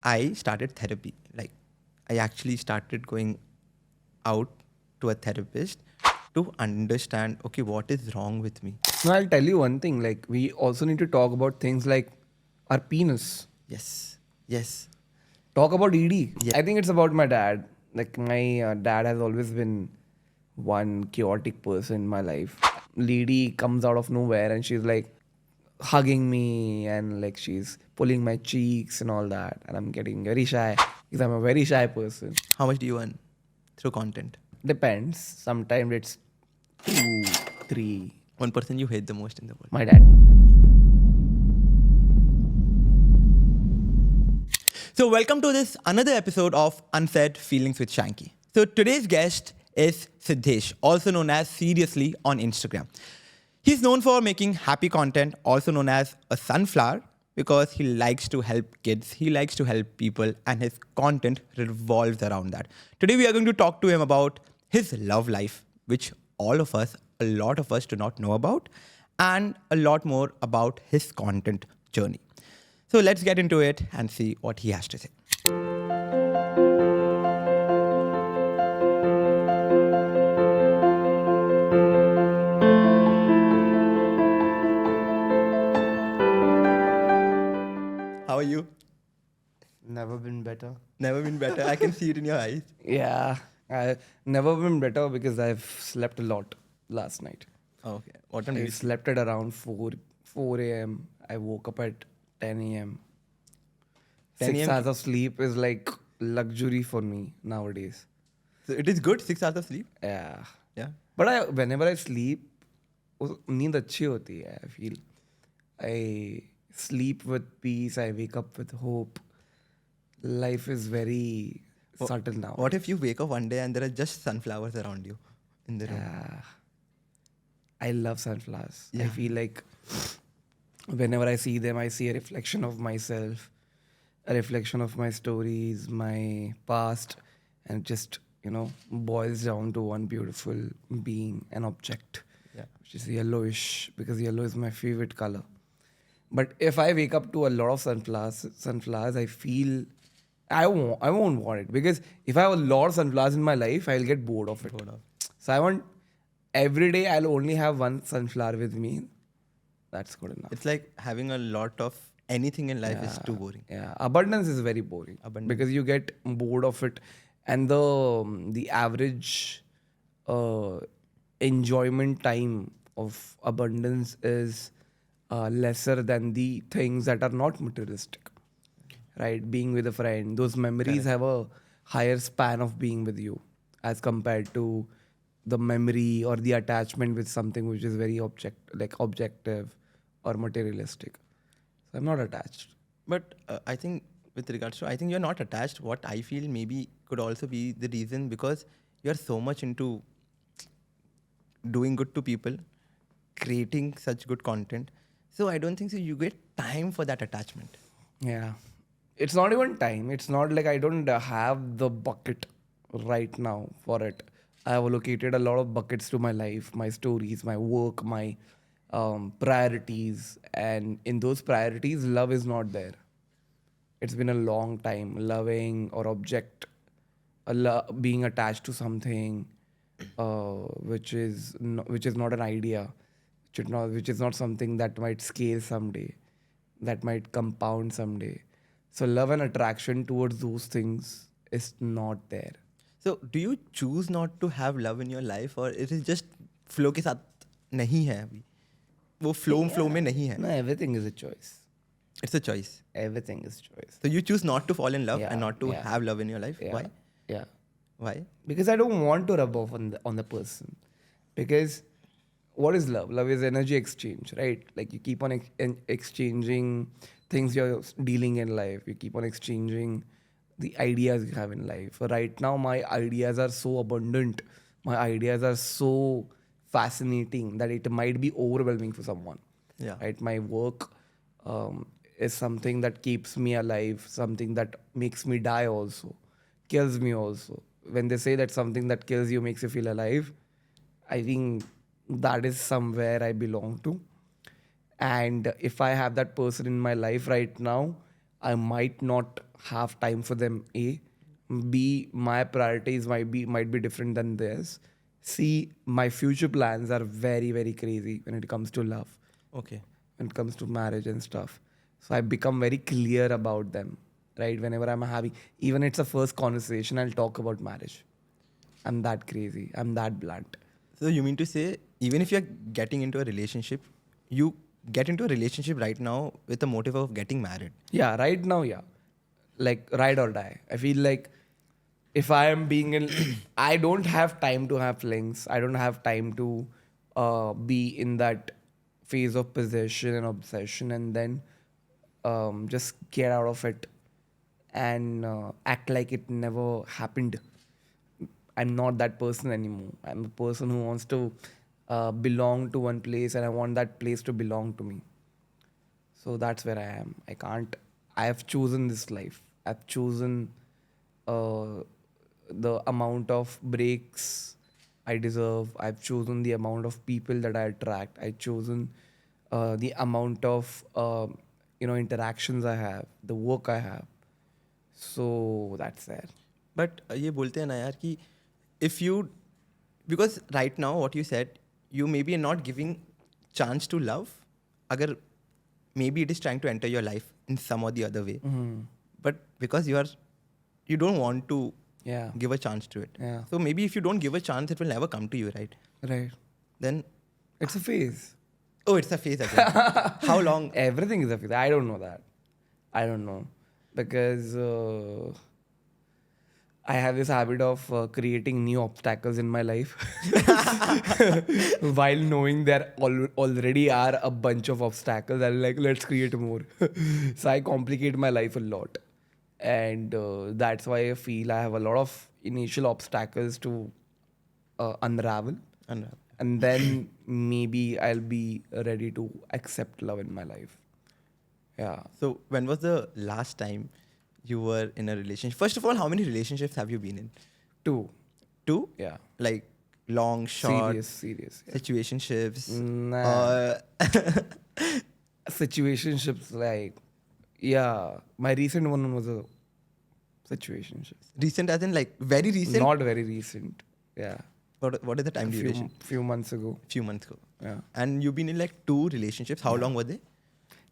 I started therapy. Like, I actually started going out to a therapist to understand, okay, what is wrong with me? Now I'll tell you one thing. Like we also need to talk about things like our penis. Yes, yes, Talk about ED. yeah. I think it's about my dad. Like my dad has always been one chaotic person in my life. Lady comes out of nowhere and she's like hugging me and like she's pulling my cheeks and all that, and I'm getting very shy because I'm a very shy person. How much do you earn through content? Depends. Sometimes it's 2, 3. One person you hate the most in the world. My dad. So, welcome to this another episode of Unsaid Feelings with Shanky. So, today's guest is Siddhesh, also known as Seriously on Instagram. He's known for making happy content, also known as a sunflower, because he likes to help kids, he likes to help people, and his content revolves around that. Today, we are going to talk to him about his love life, which all of us, a lot of us, do not know about, and a lot more about his content journey. So let's get into it and see what he has to say. How are you? Never been better. Never been better. I can see it in your eyes. Yeah, I never been better because I've slept a lot last night. Okay. What time did I you sleep? slept at around 4 a.m. I woke up at 10 a.m. 10 6 a.m. hours of sleep is like luxury for me nowadays. So it is good, 6 hours of sleep. Yeah. Yeah. But whenever I sleep, नींद अच्छी होती है. I feel I sleep with peace. I wake up with hope. Life is very subtle now. What if you wake up one day and there are just sunflowers around you in the room? Yeah. I love sunflowers. I Yeah. feel like whenever I see them, I see a reflection of myself, a reflection of my stories, my past, and it just, boils down to one beautiful being, an object, Yeah. which is yellowish, because yellow is my favorite color. But if I wake up to a lot of sunflowers, I feel I won't want it, because if I have a lot of sunflowers in my life, I'll get bored of it. Bored of. So I want every day I'll only have one sunflower with me. That's good enough. It's like having a lot of anything in life is too boring. Yeah, abundance is very boring. Abundance. Because you get bored of it, and the average enjoyment time of abundance is lesser than the things that are not materialistic. Right, being with a friend, those memories have a higher span of being with you as compared to the memory or the attachment with something which is very objective or materialistic. So I'm not attached. But I think with regards to, I think you're not attached. What I feel maybe could also be the reason because you're so much into doing good to people, creating such good content. So I don't think so you get time for that attachment. Yeah. It's not even time. It's not like I don't have the bucket right now for it. I have allocated a lot of buckets to my life, my stories, my work, my priorities. And in those priorities, love is not there. It's been a long time. Loving or being attached to something which is not an idea, which is not something that might scale someday, that might compound someday. So love and attraction towards those things is not there. So do you choose not to have love in your life or it is just flow के साथ नहीं है अभी? वो flow में नहीं है. No, everything is a choice. It's a choice. Everything is choice. So you choose not to fall in love Yeah, and not to yeah. have love in your life. Yeah. Why? Yeah. Why? Because I don't want to rub off on the person. Because what is love? Love is energy exchange, right? Like you keep on exchanging things you're dealing in life. You keep on exchanging the ideas you have in life. Right now, my ideas are so abundant. My ideas are so fascinating that it might be overwhelming for someone. Yeah. Right? My work is something that keeps me alive, something that makes me die also, kills me also. When they say that something that kills you makes you feel alive, I think that is somewhere I belong to. And if I have that person in my life right now, I might not have time for them. A, B, my priorities might be different than theirs. C, my future plans are very, very crazy when it comes to love, Okay. when it comes to marriage and stuff. So I become very clear about them, right? Whenever I'm having, even it's a first conversation, I'll talk about marriage. I'm that crazy. I'm that blunt. So you mean to say, even if you're getting into a relationship, you get into a relationship right now with the motive of getting married. Yeah, right now, yeah. Like ride or die. I feel like if I am being in, I don't have time to have flings. I don't have time to be in that phase of possession and obsession and then just get out of it and act like it never happened. I'm not that person anymore. I'm a person who wants to belong to one place and I want that place to belong to me. So that's where I am. I have chosen this life. I've chosen uh, the amount of breaks I deserve. I've chosen the amount of people that I attract. I've chosen the amount of interactions I have, the work I have. So that's there. But ये बोलते हैं ना यार कि if you, because right now what you said, you maybe are not giving chance to love. अगर maybe it is trying to enter your life in some or the other way. But because you don't want to Yeah. give a chance to it. Yeah. So maybe if you don't give a chance, it will never come to you, right? Right. Then, It's a phase. oh, it's a phase again. How long? Everything is a phase. I don't know that. I don't know. Because I have this habit of creating new obstacles in my life while knowing there already are a bunch of obstacles. I'm like, let's create more. So I complicate my life a lot. And that's why I feel I have a lot of initial obstacles to unravel. And then maybe I'll be ready to accept love in my life. Yeah. So when was the last time you were in a relationship? First of all, how many relationships have you been in? 2. 2? Yeah. Like long, short, Serious. Yeah. situationships? Nah. Situationships, like, yeah. My recent one was a situationship. Recent as in like very recent? Not very recent. Yeah. What is the time duration? Few months ago. Few months ago. Yeah. And you've been in like 2 relationships. How long were they?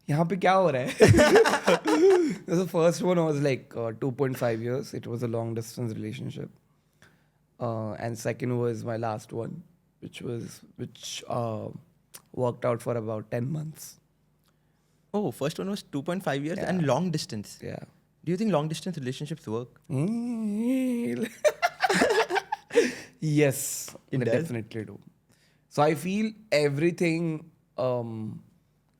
यहाँ पे क्या हो रहा है? The first one was like 2.5 years. It was a long distance relationship. And second was my last one, which worked out for about 10 months. Oh, first one was 2.5 years Yeah. and long distance. Yeah. Do you think long distance relationships work? Yes, It they does? definitely do. So I feel everything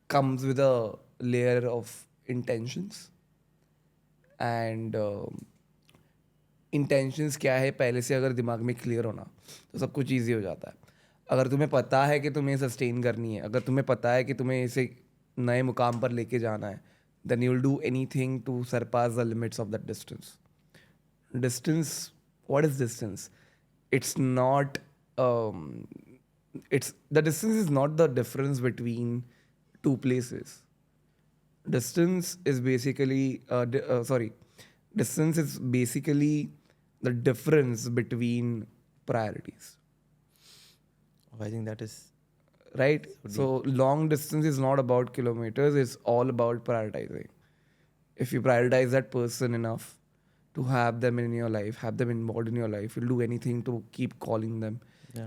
comes with a layer of intentions. And intentions क्या है पहले से अगर दिमाग में clear होना तो सब कुछ ईजी हो जाता है. अगर तुम्हें पता है कि तुम्हें सस्टेन करनी है, अगर तुम्हें पता है कि तुम्हें इसे नए मुकाम पर लेके जाना है, then you'll do anything to surpass the limits of that distance. Distance, what is distance? It's not, the distance is not the difference between two places. Distance is basically, distance is basically the difference between priorities. Oh, I think that is Right? So long distance is not about kilometers, it's all about prioritizing. If you prioritize that person enough to have them in your life, have them involved in your life, you'll do anything to keep calling them,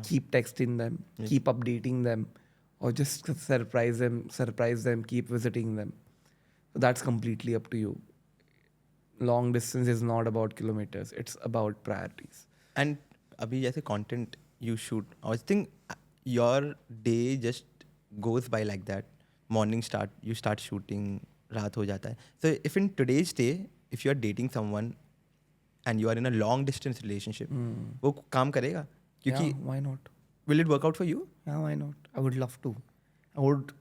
keep texting them, keep updating them, or just surprise them, keep visiting them. So that's completely up to you. Long distance is not about kilometers, it's about priorities. And अभी जैसे content you shoot, I think your day just goes by like that. Morning you start shooting, रात हो जाता है. So if in today's day, if you are dating someone and you are in a long distance relationship, वो काम करेगा? क्योंकि Yeah, why not? will it work out for you? Yeah, why not? I would love to. I would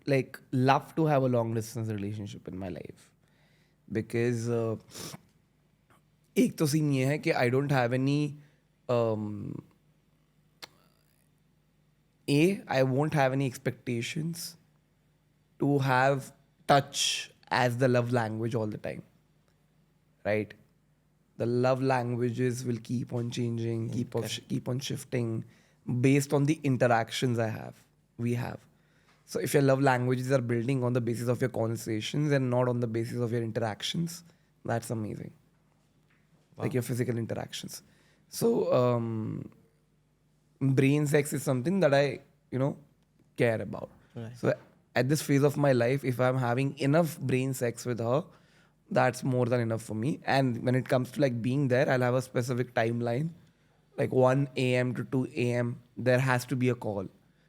love to have a long distance relationship in my life. Because एक तो scene ये है कि I don't have any I won't have any expectations to have touch as the love language all the time. right? The love languages will keep on changing, keep on shifting based on the interactions we have. So if your love languages are building on the basis of your conversations and not on the basis of your interactions, that's amazing. Like your physical interactions. So brain sex is something that I, care about. Right. So at this phase of my life, if I'm having enough brain sex with her, that's more than enough for me. And when it comes to like being there, I'll have a specific timeline, like 1 a.m. to 2 a.m. There has to be a call.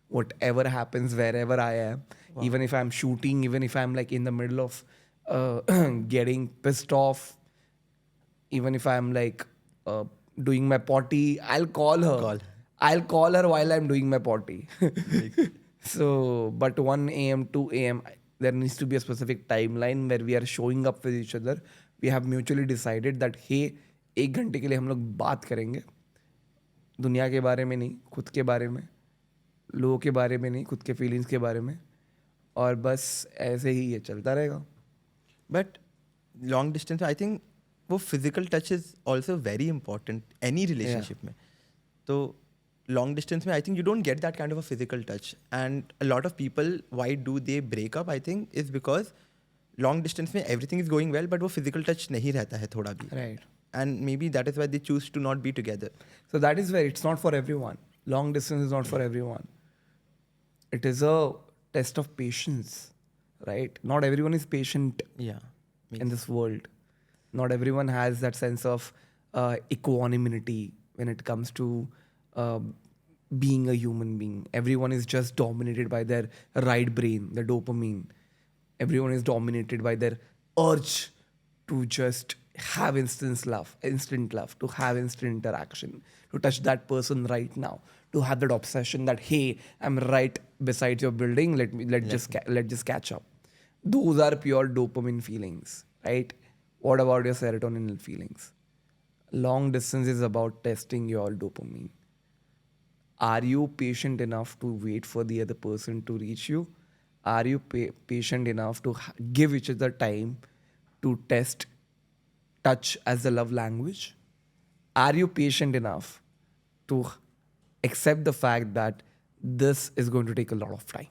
Whatever happens, wherever I am, even if I'm shooting, even if I'm like in the middle of getting pissed off, even if I'm like doing my potty, I'll call her. Call. I'll call her while I'm doing my potty. Makes- So, but 1 a.m., 2 a.m., there needs to be a specific timeline where we are showing up with each other. We have mutually decided that, hey, 1 घंटे के लिए हम लोग बात करेंगे दुनिया के बारे में नहीं, खुद के बारे में, लोगों के बारे में नहीं, खुद के फीलिंग्स के बारे में, और बस ऐसे ही ये चलता रहेगा. But long distance, I think वो physical touch is also very important any relationship में. तो long distance में I think you don't get that kind of a physical touch. And a lot of people, why do they break up, I think, is because long distance में everything is going well, but वो physical touch नहीं रहता है थोड़ा भी. Right. And maybe that is why they choose to not be together. So that is where it's not for everyone. Long distance is not for everyone. It is a test of patience, right? Not everyone is patient Yeah. in this world. Not everyone has that sense of equanimity when it comes to being a human being. Everyone is just dominated by their right brain, the dopamine. Everyone is dominated by their urge to just have instant love, to have instant interaction, to touch that person right now, to have that obsession that, hey, I'm right beside your building. Let's just catch up. Those are pure dopamine feelings, right? What about your serotonin feelings? Long distance is about testing your dopamine. Are you patient enough to wait for the other person to reach you? Are you patient enough to give each other time to test touch as a love language? Are you patient enough to accept the fact that this is going to take a lot of time?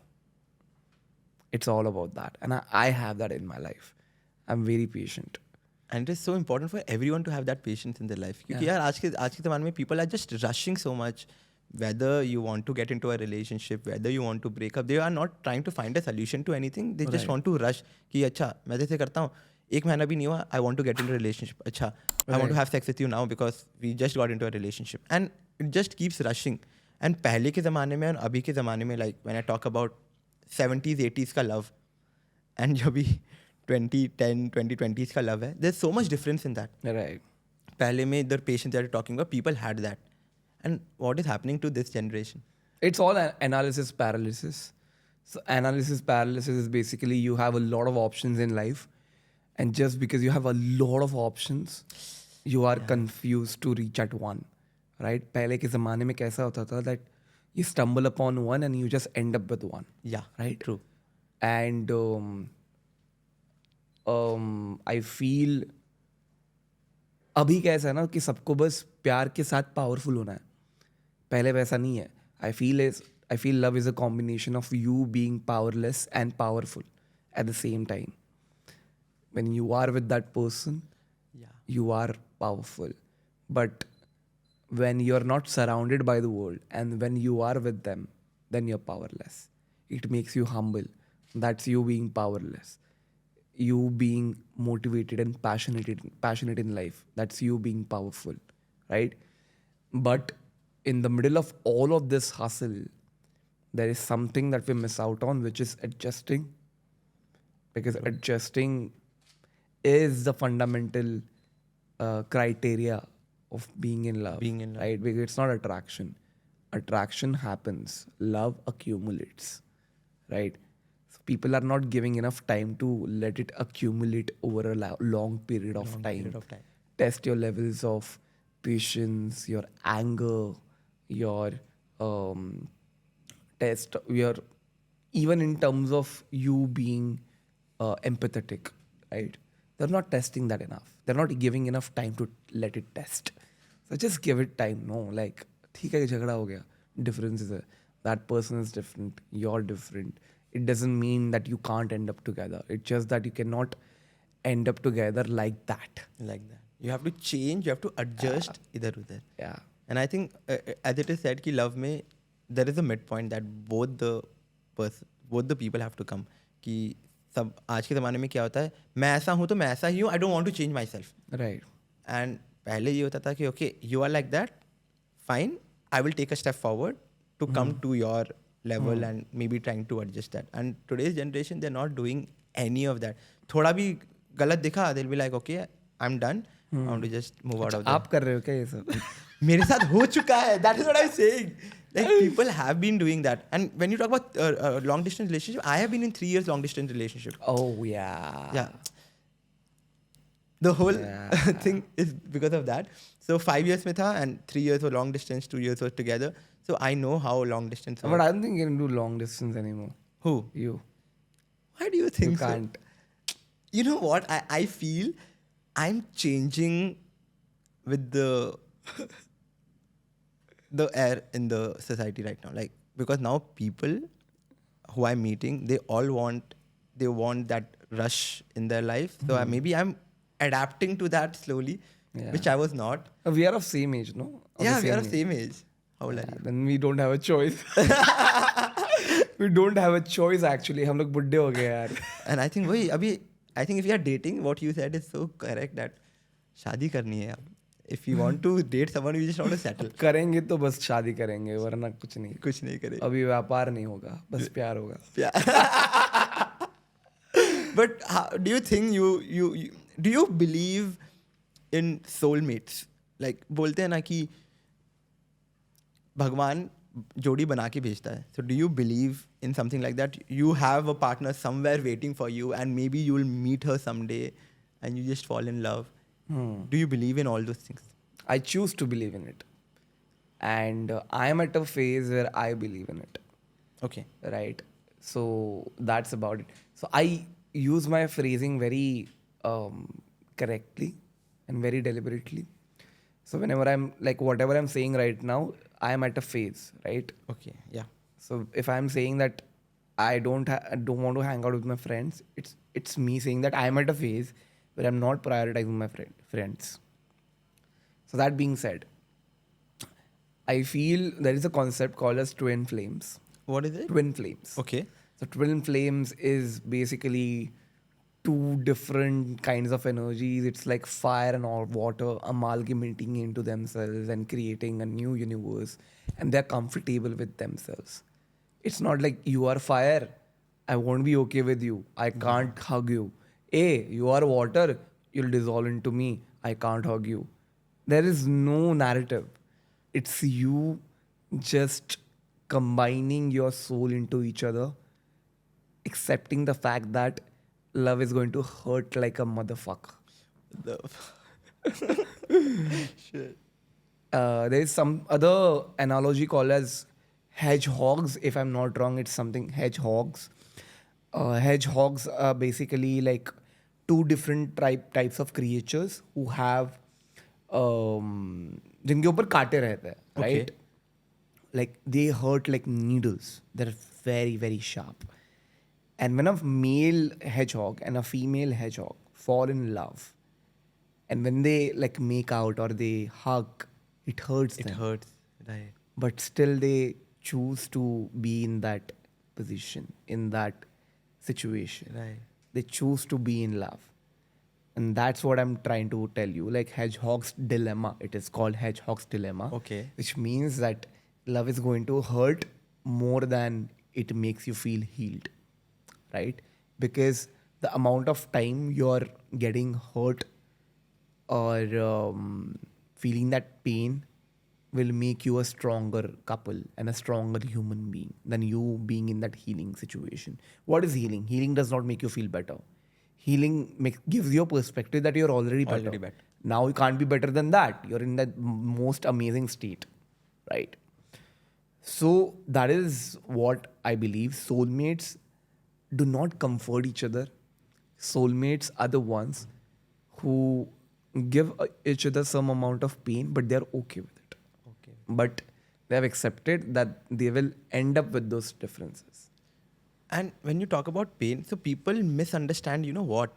It's all about that. And I have that in my life. I'm very patient. And it is so important for everyone to have that patience in their life. क्योंकि यार आज के ज़माने में people are just rushing so much. Whether you want to get into a relationship, whether you want to break up, they are not trying to find a solution to anything. They just want to rush. कि अच्छा मैं जैसे करता हूँ 1 महीना भी नहीं हुआ, I want to get into a relationship. अच्छा I want to have sex with you now because we just got into a relationship. And it just keeps rushing. And पहले के ज़माने में और अभी के ज़माने में, like when I talk about 70s, 80s का love and जो भी 2020s का love है, there's so much difference in that. Right. पहले में the patience that you're talking about, people had that. And what is happening to this generation? It's all analysis paralysis. So analysis paralysis is basically you have a lot of options in life. And just because you have a lot of options, you are confused to reach at one. Right? पहले के ज़माने में कैसा होता था that you stumble upon one and you just end up with one. Yeah, right? True. And I feel अभी कैसा है ना कि सबको बस प्यार के साथ पावरफुल होना है. पहले वैसा नहीं है. I feel love is a combination of you being powerless and powerful at the same time. When you are with that person, you are powerful. But when you're not surrounded by the world and when you are with them, then you're powerless. It makes you humble. That's you being powerless. You being motivated and passionate in life. That's you being powerful, right? But in the middle of all of this hustle, there is something that we miss out on, which is adjusting. Because adjusting is the fundamental criteria of being in love. Right? Because it's not attraction. Attraction happens. Love accumulates. Right? So people are not giving enough time to let it accumulate over a long period of time. Test your levels of patience, your anger, your test your, even in terms of you being empathetic, right? they're not testing that enough. They're not giving enough time to let it test. So just give it time. No, like, ठीक है झगड़ा हो गया. Difference is that person is different. You're different. It doesn't mean that you can't end up together. It's just that you cannot end up together like that. Like that. You have to change, you have to adjust idhar udhar. Yeah. And I think, as it is said, कि love में there is a midpoint that both the people have to come. कि सब आज के ज़माने में क्या होता है, मैं ऐसा हूँ तो मैं ऐसा ही हूँ, I don't want to change myself. Right. And पहले ये होता था कि okay, you are like that, fine, I will take a step forward to come to your level and maybe trying to adjust that. And today's generation, they're not doing any of that. थोड़ा भी गलत दिखा, they'll be like, okay, I'm done. I want to just move out of that. आप कर रहे हो क्या ये सब? मेरे साथ हो चुका है. That is what I'm saying. Like people have been doing that. And when you talk about long distance relationship, I have been in 3 years long distance relationship. Oh yeah. Yeah. The whole thing is because of that. So 5 years में था and 3 years were long distance, 2 years were together. So I know how long distance. But I don't think you can do long distance anymore. Who? You. Why do you think You can't. so? You know what? I feel I'm changing with the air in the society right now. Like, because now people who I'm meeting, they want that rush in their life. So maybe I'm adapting to that slowly, which I was not. We are of same age, no? Of Yeah, the we are same of same age. How old are you? Then we don't have a choice. We don't have a choice actually. हम लोग बुड्ढे हो गए यार. And I think I think if you are dating, what you said is so correct that शादी करनी है अब. If you want to date someone, you just want to settle. करेंगे तो बस शादी करेंगे वरना कुछ नहीं. कुछ नहीं करेंगे. अभी व्यापार नहीं होगा, बस प्यार होगा. But do you think do you believe in soulmates? Like बोलते हैं ना कि भगवान जोड़ी बना के भेजता है. So do you believe in something like that? You have a partner somewhere waiting for you and maybe you will meet her someday and you just fall in love. Do you believe in all those things? I choose to believe in it. And I am at a phase where I believe in it. Okay. Right? So that's about it. So I use my phrasing very correctly and very deliberately. So whenever I'm like, whatever I'm saying right now, I am at a phase, right? Okay. Yeah. So if I'm saying that I don't want to hang out with my friends, it's me saying that I am at a phase where I'm not prioritizing my friends. So that being said, I feel there is a concept called as twin flames. What is it? Twin flames. Okay. So twin flames is basically two different kinds of energies. It's like fire and all water amalgamating into themselves and creating a new universe. And they're comfortable with themselves. It's not like you are fire, I won't be okay with you, I can't hug you. Hey, you are water, you'll dissolve into me, I can't hug you. There is no narrative. It's you just combining your soul into each other, accepting the fact that love is going to hurt like a motherfucker. Shit. There is some other analogy called as hedgehogs. If I'm not wrong, it's something hedgehogs. Hedgehogs are basically like two different types of creatures who have जिनके ऊपर कांटे रहते हैं, right? Okay. Like they hurt like needles. They're very, very sharp. And when a male hedgehog and a female hedgehog fall in love, and when they like make out or they hug, it hurts It them. hurts. Right. But still they choose to be in that position, in that situation. Right. They choose to be in love. And that's what I'm trying to tell you. Like hedgehog's dilemma. It is called hedgehog's dilemma. Okay. Which means that love is going to hurt more than it makes you feel healed. Right? Because the amount of time you're getting hurt or feeling that pain will make you a stronger couple and a stronger human being than you being in that healing situation. What is healing? Healing does not make you feel better. Healing gives you a perspective that you're already better. Already better. Now you can't be better than that. You're in that most amazing state, right? So that is what I believe. Soulmates do not comfort each other. Soulmates are the ones who give each other some amount of pain, but they're okay with it. Okay. But they have accepted that they will end up with those differences. And when you talk about pain, so people misunderstand, you know what?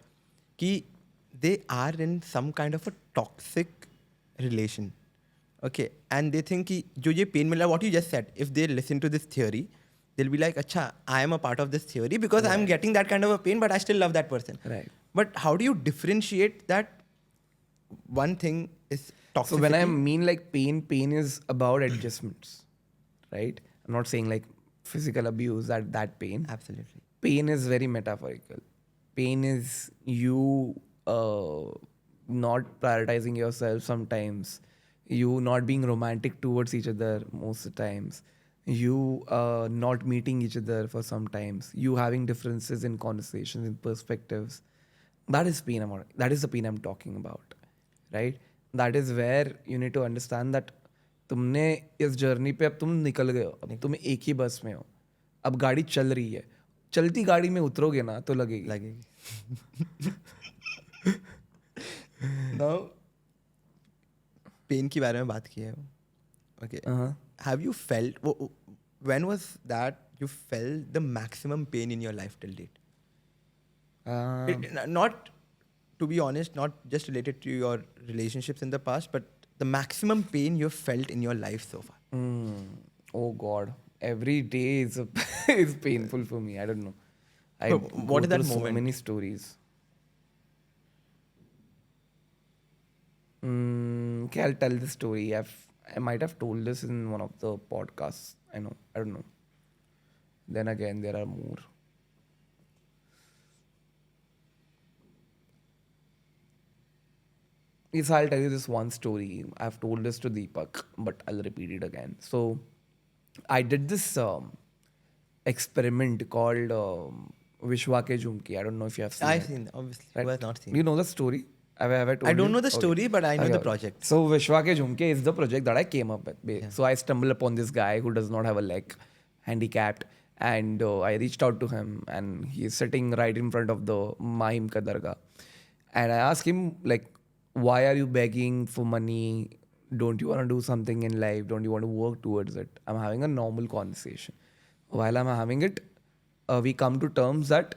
Ki they are in some kind of a toxic relation. Okay. And they think ki jo ye pain mila, what you just said, if they listen to this theory, they'll be like, Acha, I am a part of this theory because I'm getting that kind of a pain, but I still love that person. Right. But how do you differentiate that one thing is toxicity? So when I mean like pain is about adjustments, right? I'm not saying like physical abuse, that pain. Absolutely. Pain is very metaphorical. Pain is you not prioritizing yourself sometimes, you not being romantic towards each other most of the times, you not meeting each other for some times, you having differences in conversations, in perspectives. That is pain. That is the pain I'm talking about, right? That is where you need to understand that तुमने इस journey पे अब तुम निकल गए हो, अब तुम एक ही बस में हो, अब गाड़ी चल रही है, चलती गाड़ी में उतरोगे ना तो लगेगी. Now, पेन के बारे में बात की है. Okay. Have you felt, when was that you felt the maximum pain in your life till date? Not, to be honest, not just related to your relationships in the past, but the maximum pain you've felt in your life so far. Oh God, every day is is painful for me. I don't know. What is that So moment? many stories. Okay, I'll tell the story. I might have told this in one of the podcasts. I know. I don't know. Then again, there are more. Yes, I'll tell you this one story. I've told this to Deepak, but I'll repeat it again. So, I did this experiment called Vishwa Ke Jhumke. I don't know if you have seen I've it. seen, obviously. Right? Who has not seen? You know the story? Have I told I don't you? know the Okay. story, but I know the project. So Vishwa Ke Jhumke is the project that I came up with. Yeah. So I stumbled upon this guy who does not have a leg, handicapped, and I reached out to him, and he is sitting right in front of the Mahim ka dargah. And I asked him, like, why are you begging for money? Don't you want to do something in life? Don't you want to work towards it? I'm having a normal conversation. While I'm having it, we come to terms that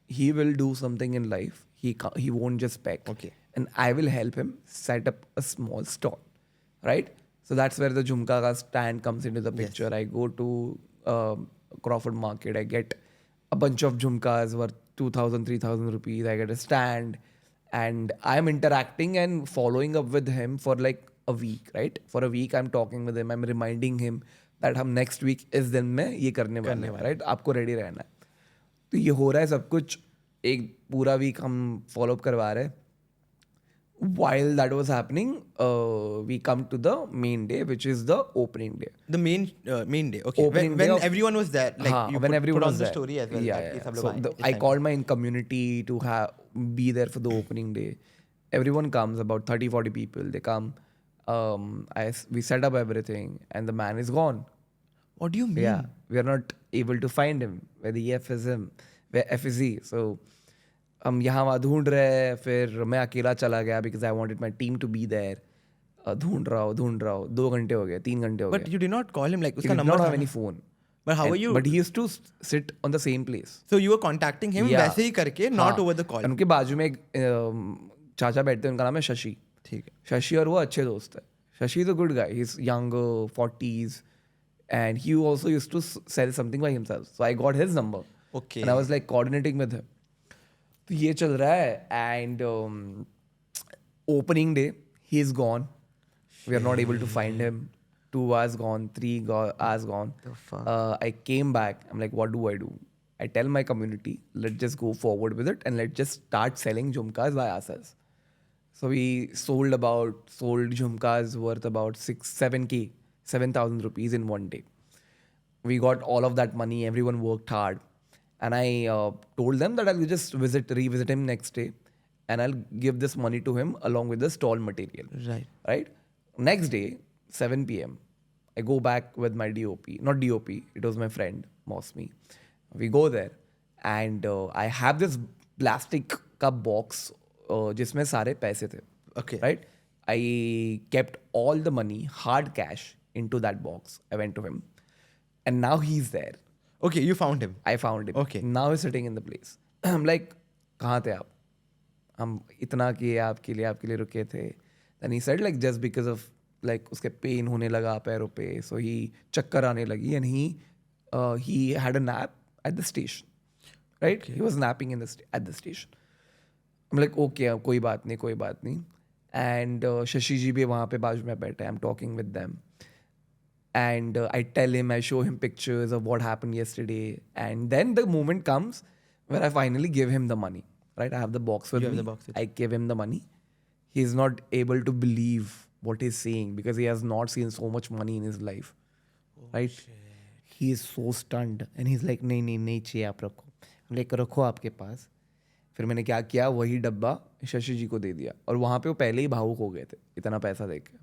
he will do something in life. He won't just beg. Okay. And I will help him set up a small stall, right? So that's where the Jhumka ka stand comes into the picture. Yes. I go to Crawford Market. I get a bunch of Jhumkas worth 2,000, 3,000 rupees. I get a stand. And I'm interacting and following up with him for like a week, right? For a week, I'm talking with him. I'm reminding him that हम next week इस दिन में ये करने वाले हैं, right? आपको ready रहना है. तो ये हो रहा है सब कुछ. एक पूरा week हम follow up करवा रहे हैं. While that was happening, we come to the main day, which is the opening day. The main day. Okay. Opening When day of- everyone was there, like you when everyone put on was the there. story as well. Yeah, that yeah. सब So लोग आए इस I time called my community to be there for the opening day. Everyone comes, about 30, 40 people. They come. We set up everything, and the man is gone. What do you mean? Yeah, we are not able to find him. Where the F is him, where F is he. So हम यहाँ वहाँ ढूंढ रहे हैं. फिर मैं अकेला चला गया because I wanted my team to be there. ढूंढ रहा हूँ. 2 घंटे हो गए, 3 घंटे हो But गए. you did not call him, like He उसका did number not था have ना? any phone. But how are you? But he used to sit on the same place. So you were contacting him Yeah. वैसे ही करके, not हाँ. over the call. उनके बाजू में एक चाचा बैठते हैं, उनका नाम है शशि. ठीक है. शशि और वो अच्छे दोस्त है. Shashi is a good guy. He's younger, 40s. And he also used to sell something by himself. So I got his number. Okay. And I was like coordinating with him. तो ये चल रहा है. And opening day, he's gone. We are not able to find him. 2 hours gone, 3 hours gone. The fuck? I came back. I'm like, what do I do? I tell my community, let's just go forward with it and let's just start selling Jhumkas by ourselves. So we sold Jhumkas worth about 7K, 7,000 rupees in one day. We got all of that money. Everyone worked hard. And I told them that I'll just revisit him next day. And I'll give this money to him along with the stall material. Right? Next day, 7 p.m., I go back with my DOP. Not DOP, it was my friend, Mosmi. We go there. And I have this plastic cup box जिसमें सारे पैसे थे. Okay. Right? I kept all the money, hard cash, into that box. I went to him. And now he's there. Okay, you found him. I found him. Okay. Now he's sitting in the place. I'm like, कहाँ थे आप? हम इतना किए आपके लिए रुके थे. Then he said like just because of like उसके पेन होने लगा पैरों पे, so he चक्कर आने लगी and he had a nap at the station. Right? He was napping at the station. I'm like okay, कोई बात नहीं. And शशि जी भी वहाँ पे बाजू में बैठे. I'm talking with them. And I tell him, I show him pictures of what happened yesterday. And then the moment comes where I finally give him the money. Right? I have the box with You me. have the box with I give him the money. He's not able to believe what he's saying because he has not seen so much money in his life. Right? He is so stunned. And he's like, नहीं चाहिए आप रखो. I'm like, रखो आपके पास. फिर मैंने क्या किया, वही डब्बा शशि जी को दे दिया. और वहाँ पे वो पहले ही भावुक हो गए थे इतना पैसा देख के.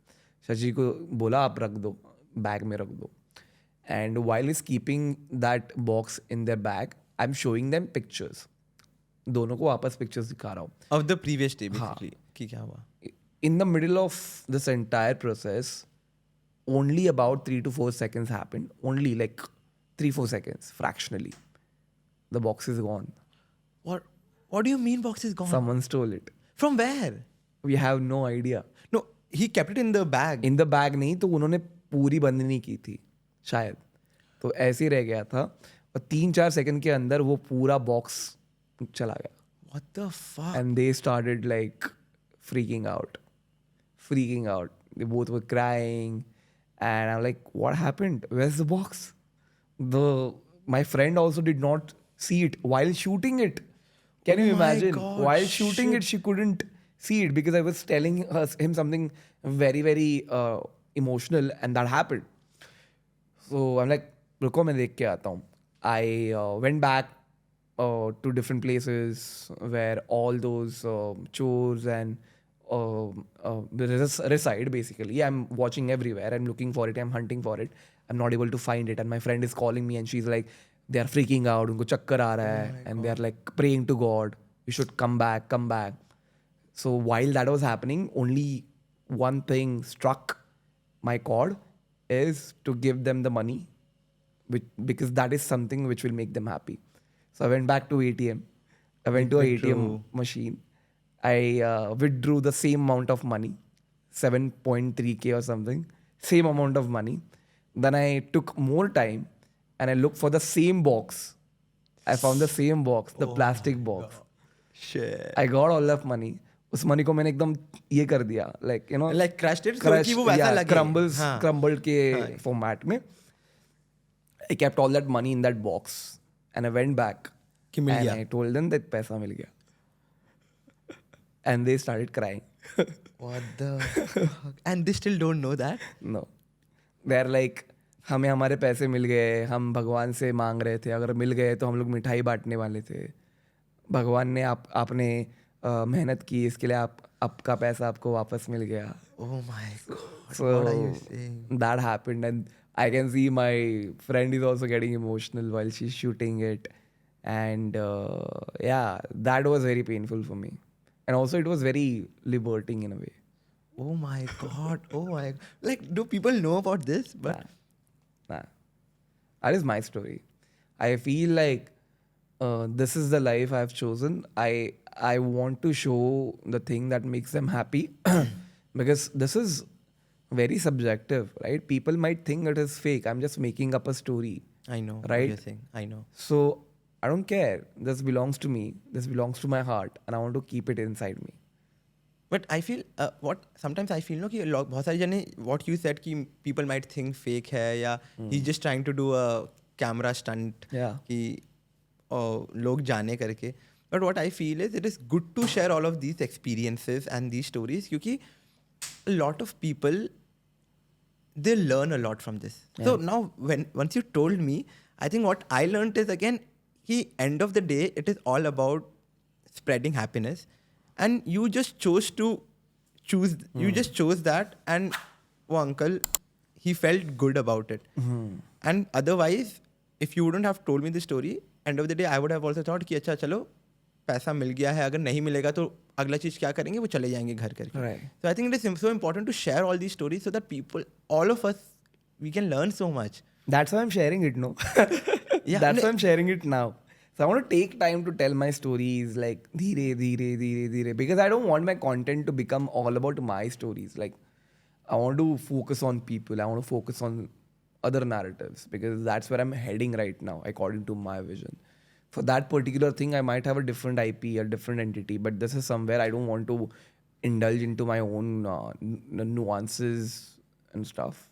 शशि जी को बोला आप रख दो, बैग में रख दो. And while he's keeping that box in their bag, I'm showing them pictures. दोनों को वापस pictures दिखा रहा हूँ. Of the previous day, basically. कि क्या हुआ? In the middle of this entire process, only about 3 to 4 seconds happened. Only like 3-4 seconds, fractionally. The box is gone. What do you mean box is gone? Someone stole it. From where? We have no idea. No, he kept it in the bag. In the bag नहीं तो उन्होंने पूरी बंद नहीं की थी शायद. तो ऐसे ही रह गया था और 3-4 सेकंड के अंदर वो पूरा बॉक्स चला गया. What the fuck? And they started like freaking out. They both were crying. And I'm like, what happened? Where's the box? My friend also did not see it while shooting it. Can you Oh my imagine? God, While shooting it, she couldn't see it because I was telling him something very, very emotional, and that happened. So I'm like, रुको मैं देख के आता हूँ. I went back to different places where all those chores and reside basically. I'm watching everywhere. I'm looking for it. I'm hunting for it. I'm not able to find it. And my friend is calling me and she's like, they are freaking out. उनको चक्कर आ रहा है. And they are like praying to God. You should come back. So while that was happening, only one thing struck my chord is to give them the money, because that is something which will make them happy. So I went back to ATM. I went to an ATM machine. I withdrew the same amount of money, 7.3K or something, same amount of money. Then I took more time and I looked for the same box. I found the same box, the plastic box. Shit. I got all of money. उस money को मैंने एकदम ये कर दिया, like you know, Like crushed it so कि वो वैसा लगे. crumbled के format में. I kept all that money in that box and I went back कि मिल and गया. I told them that पैसा मिल गया. And they started crying. What the fuck? And they still don't know that? No. They're like, हमें हमारे पैसे मिल गए, हम भगवान से मांग रहे थे, अगर मिल गए तो हम लोग मिठाई बांटने वाले थे. भगवान ने आपने मेहनत की, इसके लिए आपका पैसा आपको वापस मिल गया. Oh my God. So What are you saying? that happened, and I can see my friend is also getting emotional while she's shooting it. And yeah, that was very painful for me. And also it was very liberating in a way. Oh my God. Like, do people know about this? But Nah. That is my story. I feel like this is the life I've chosen. I want to show the thing that makes them happy because this is very subjective, right? People might think it is fake. I'm just making up a story. I know what Right? you're saying. I know. So I don't care. This belongs to me. This belongs to my heart, and I want to keep it inside me. But I feel sometimes I feel कि बहुत सारे जने what you said कि people might think fake है या he's just trying to do a camera stunt Yeah. कि लोग जाने करके. But what I feel is it is good to share all of these experiences and these stories क्योंकि a lot of people they learn a lot from this. Yeah. So now once you told me, I think what I learned is again कि end of the day it is all about spreading happiness. And you just chose you just chose that, and वो uncle, he felt good about it. And otherwise, if you wouldn't have told me the story, end of the day, I would have also thought कि अच्छा चलो, पैसा मिल गया है, अगर नहीं मिलेगा तो अगला चीज़ क्या करेंगे, वो चले जाएंगे घर करके. Right. So I think it is so important to share all these stories so that people, all of us, we can learn so much. That's why I'm sharing it, no? Yeah, That's why I'm sharing it now. So I want to take time to tell my stories like dheere, because I don't want my content to become all about my stories. Like I want to focus on people. I want to focus on other narratives because that's where I'm heading right now, according to my vision. For that particular thing, I might have a different IP, a different entity, but this is somewhere I don't want to indulge into my own nuances and stuff.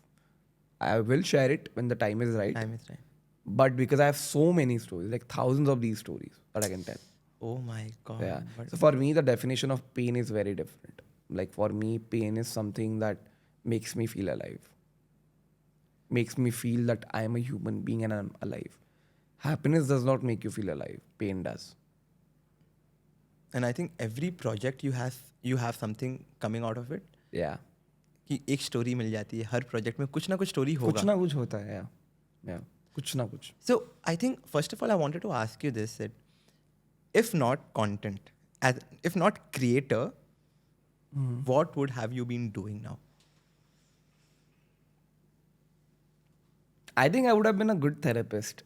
I will share it when the time is right. Time is right. But because I have so many stories, like thousands of these stories that I can tell. Oh my God. Yeah. But So for me, the definition of pain is very different. Like for me, pain is something that makes me feel alive. Makes me feel that I am a human being and I'm alive. Happiness does not make you feel alive. Pain does. And I think every project you have something coming out of it. Yeah. कि एक story मिल जाती है हर project में, कुछ ना कुछ story होगा. कुछ ना कुछ होता है. Yeah. कुछ ना कुछ. So I think first of all I wanted to ask you this, that if not content, if not creator, what would have you been doing now? I think I would have been a good therapist.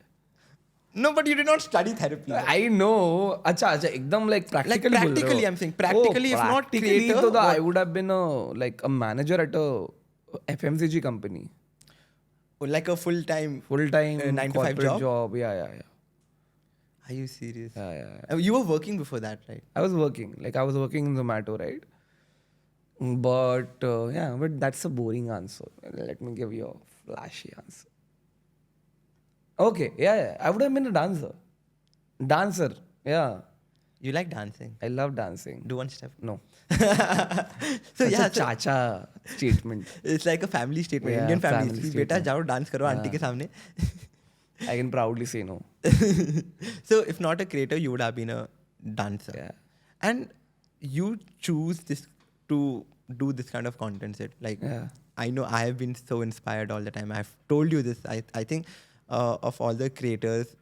No, but you did not study therapy. I know. अच्छा एकदम like practically बोल रहे हो. Practically I'm saying, practically if not practically creator, तो I would have been a manager at a FMCG company. like a full-time 9 to 5 job. Yeah. Are you serious? Yeah. You were working before that, right? I was working in Zomato, right? But but that's a boring answer. Let me give you a flashy answer. Okay, yeah. I would have been a dancer. Yeah. You like dancing? I love dancing. Do one step. No. So That's yeah, a chacha statement. it's like a family statement. Yeah, Indian family families. कि बेटा statement. जाओ dance करो aunty के सामने. I can proudly say no. So if not a creator, you would have been a dancer. Yeah. And you choose this to do this kind of content set. Like Yeah. I know I have been so inspired all the time. I've told you this. I think of all the creators,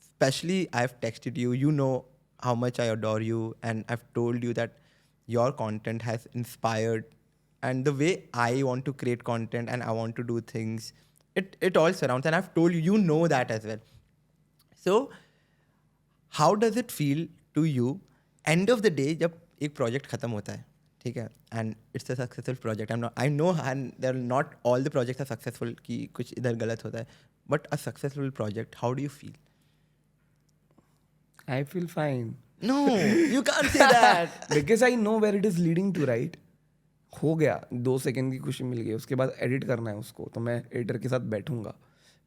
especially I've texted you. You know how much I adore you, and I've told you that your content has inspired, and the way I want to create content and I want to do things, it all surrounds. And I've told you, you know that as well. So how does it feel to you? End of the day, जब एक project खत्म होता है, ठीक है, and it's a successful project. I know, and there are not all the projects are successful कि कुछ इधर गलत होता है, but a successful project, how do you feel? I feel fine. No, you can't say that. Because I know where it is leading to, right? हो गया 2 second की खुशी मिल गई, उसके बाद एडिट करना है उसको, तो मैं एडिटर के साथ बैठूंगा,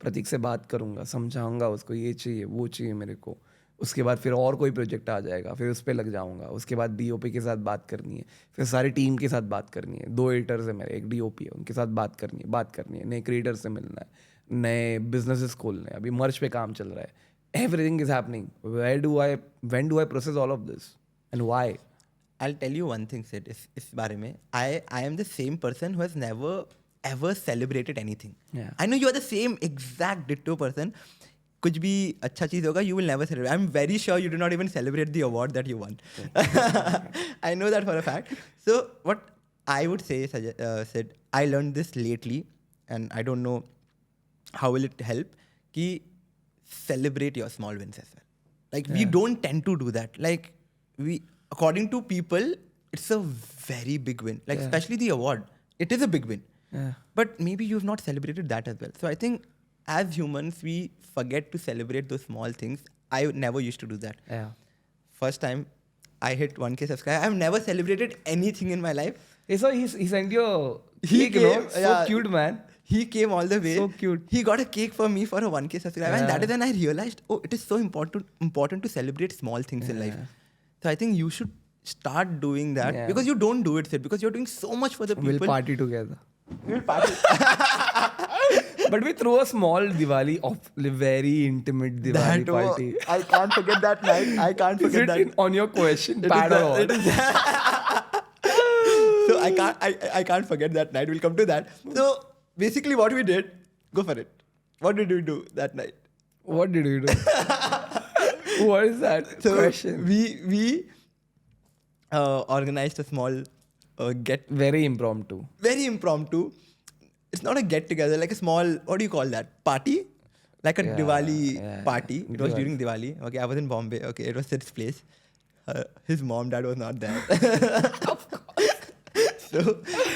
प्रतीक से बात करूंगा, समझाऊंगा उसको ये चाहिए वो चाहिए मेरे को. उसके बाद फिर और कोई प्रोजेक्ट आ जाएगा, फिर उस पर लग जाऊंगा. उसके बाद डीओपी के साथ बात करनी है, फिर सारी टीम के साथ बात करनी है. 2 एडिटर्स है मेरे, एक डीओपी है, उनके साथ बात करनी है. नए क्रिएटर से मिलना है, नए बिजनेसेस खोलने हैं, अभी मर्ज पे काम चल रहा है. Everything is happening. When do I process all of this? And why? I'll tell you one thing, Sid, इस बारे में. I am the same person who has never ever celebrated anything. Yeah. I know you are the same exact ditto person. कुछ भी अच्छा चीज़ होगा, you will never celebrate. I'm very sure you do not even celebrate the award that you won. I know that for a fact. So what I would say, Sid, I learned this lately, and I don't know how will it help, कि celebrate your small wins as well. Like we don't tend to do that. Like according to people, it's a very big win. Like especially the award, it is a big win. Yeah. But maybe you've not celebrated that as well. So I think as humans, we forget to celebrate those small things. I never used to do that. Yeah. First time I hit 1K subscribe, I've never celebrated anything in my life. So he sent you a He cake, you know? came, So yeah. cute, man. He came all the way. So cute. He got a cake for me for a 1K subscribe. And that is when I realized, it is so important to celebrate small things in life. So I think you should start doing that. Yeah. Because you don't do it, Sid. Because you're doing so much for the people. We'll party together. We'll party. But we threw a small Diwali, very intimate Diwali party. I can't forget that night. I can't forget that. On your question, It is bad that- or it is that. So I can't forget that night. We'll come to that. So basically what we did, go for it. What did we do that night? What did you do? What is that So question? we organized a small Very impromptu. very impromptu. It's not a get together, like a small, what do you call that? Party? Like a Yeah, Diwali yeah, party. It was Diwali. during Diwali. Okay, I was in Bombay. Okay, it was Sid's place. His mom, dad was not there. So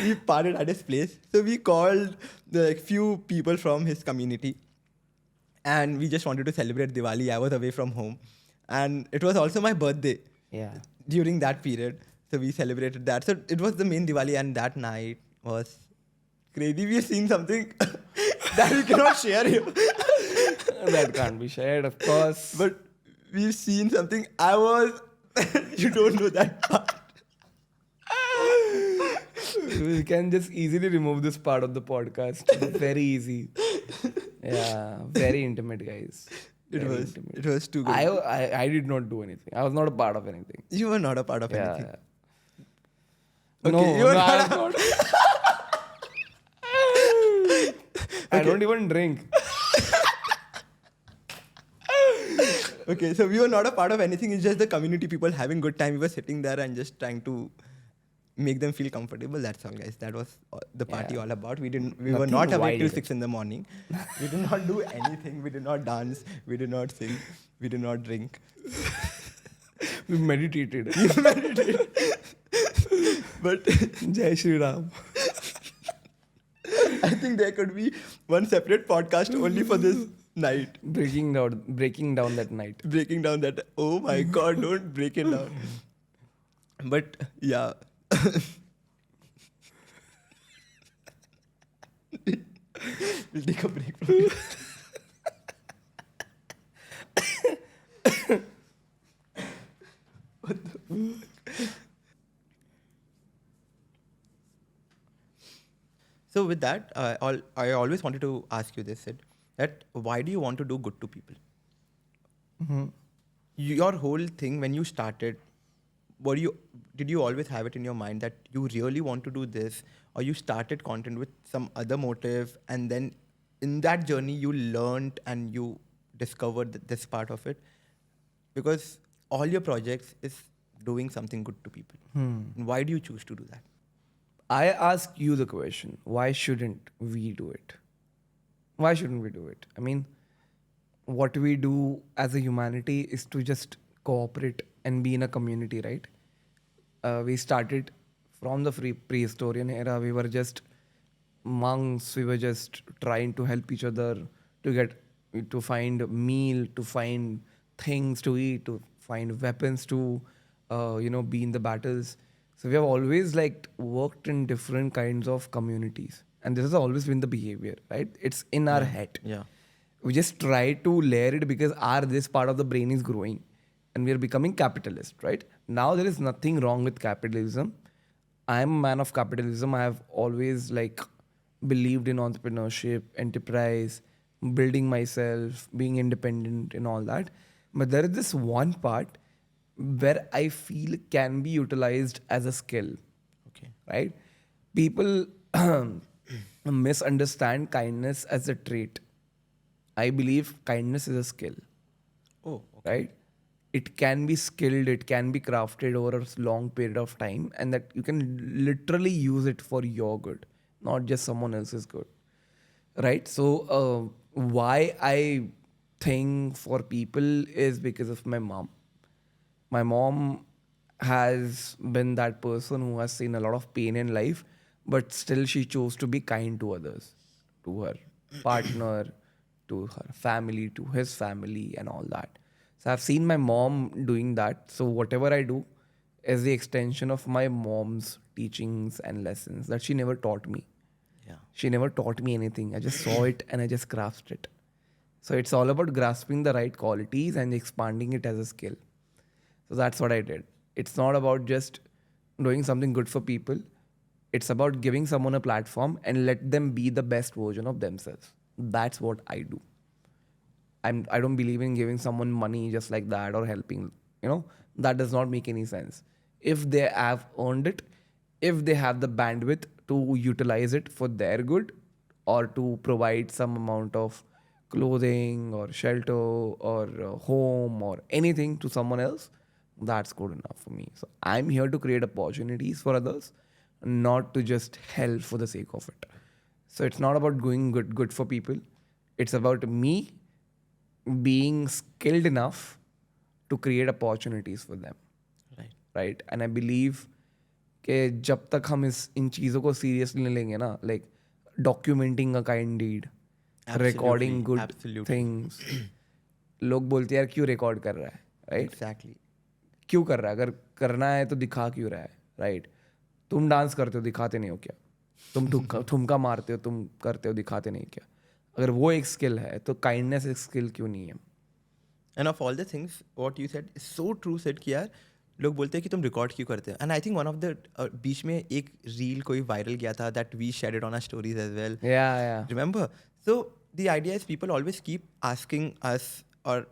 we partied at his place. So we called the few people from his community, and we just wanted to celebrate Diwali. I was away from home, and it was also my birthday Yeah. during that period. So we celebrated that. So it was the main Diwali, and that night was crazy. We've seen something that we cannot share here. That can't be shared, of course. But we've seen something. I was. You don't know that part. We can just easily remove this part of the podcast. Very easy. Yeah, very intimate, guys. Very intimate. It was too good. I did not do anything. I was not a part of anything. You were not a part of Yeah. anything. yeah. Okay, No, you were no, I not- was not. I don't even drink. Okay, so we were not a part of anything. It's just the community people having good time. We were sitting there and just trying to make them feel comfortable. That's all, guys. That was the party Yeah. all about. We were Nothing not awake till wild. 6 in the morning. We did not do anything. We did not dance. We did not sing. We did not drink. We meditated. But Jai Shri Ram. I think there could be one separate podcast only for this night. Breaking down that night. Breaking down that. Oh my God! Don't break it down. But yeah. We'll take a break from it. So with that, I always wanted to ask you this, Sid, that why do you want to do good to people? Your whole thing when you started, did you always have it in your mind that you really want to do this, or you started content with some other motive, and then in that journey you learned and you discovered this part of it? Because all your projects is doing something good to people. Why do you choose to do that? I ask you the question, why shouldn't we do it? Why shouldn't we do it? I mean, what we do as a humanity is to just cooperate and be in a community, right? We started from the prehistorian era. We were just monks. We were just trying to help each other to find meal, to find things to eat, to find weapons to, be in the battles. So we have always worked in different kinds of communities, and this has always been the behavior, right? It's in our head. Yeah. We just try to layer it because this part of the brain is growing, and we are becoming capitalist, right? Now there is nothing wrong with capitalism. I am a man of capitalism. I have always believed in entrepreneurship, enterprise, building myself, being independent, and all that. But there is this one part where I feel can be utilized as a skill. Okay. Right? People misunderstand kindness as a trait. I believe kindness is a skill. Oh. Right? It can be skilled, it can be crafted over a long period of time, and that you can literally use it for your good, not just someone else's good. Right? So, why I think for people is because of my mom. My mom has been that person who has seen a lot of pain in life, but still she chose to be kind to others, to her partner, to her family, to his family, and all that. So I've seen my mom doing that. So whatever I do is the extension of my mom's teachings and lessons that she never taught me. Yeah. She never taught me anything. I just saw it and I just grasped it. So it's all about grasping the right qualities and expanding it as a skill. So that's what I did. It's not about just doing something good for people. It's about giving someone a platform and let them be the best version of themselves. That's what I do. I don't believe in giving someone money just like that or helping. That does not make any sense. If they have earned it, if they have the bandwidth to utilize it for their good or to provide some amount of clothing or shelter or home or anything to someone else, that's good enough for me. So I'm here to create opportunities for others, not to just help for the sake of it. So it's not about going good for people. It's about me being skilled enough to create opportunities for them. Right. Right? And I believe कि जब तक हम इन चीज़ों को seriously नहीं लेंगे ना, like documenting a kind deed, recording good things, लोग बोलते हैं यार क्यों रिकॉर्ड कर रहा है, राइट? Exactly. क्यों कर रहा है? अगर करना है तो दिखा क्यों रहा है, राइट? तुम डांस करते हो, दिखाते नहीं हो क्या? तुम ठुमका मारते हो, तुम करते हो, दिखाते नहीं क्या? अगर वो एक स्किल है तो काइंडनेस एक स्किल क्यों नहीं है? And of all the things, what you said is so true. Said कि यार लोग बोलते हैं कि तुम रिकॉर्ड क्यों करते हो. And I think one of the बीच में एक रील कोई वायरल गया था that we shared it on our stories as well. Yeah. Remember? So the idea is people always keep asking us or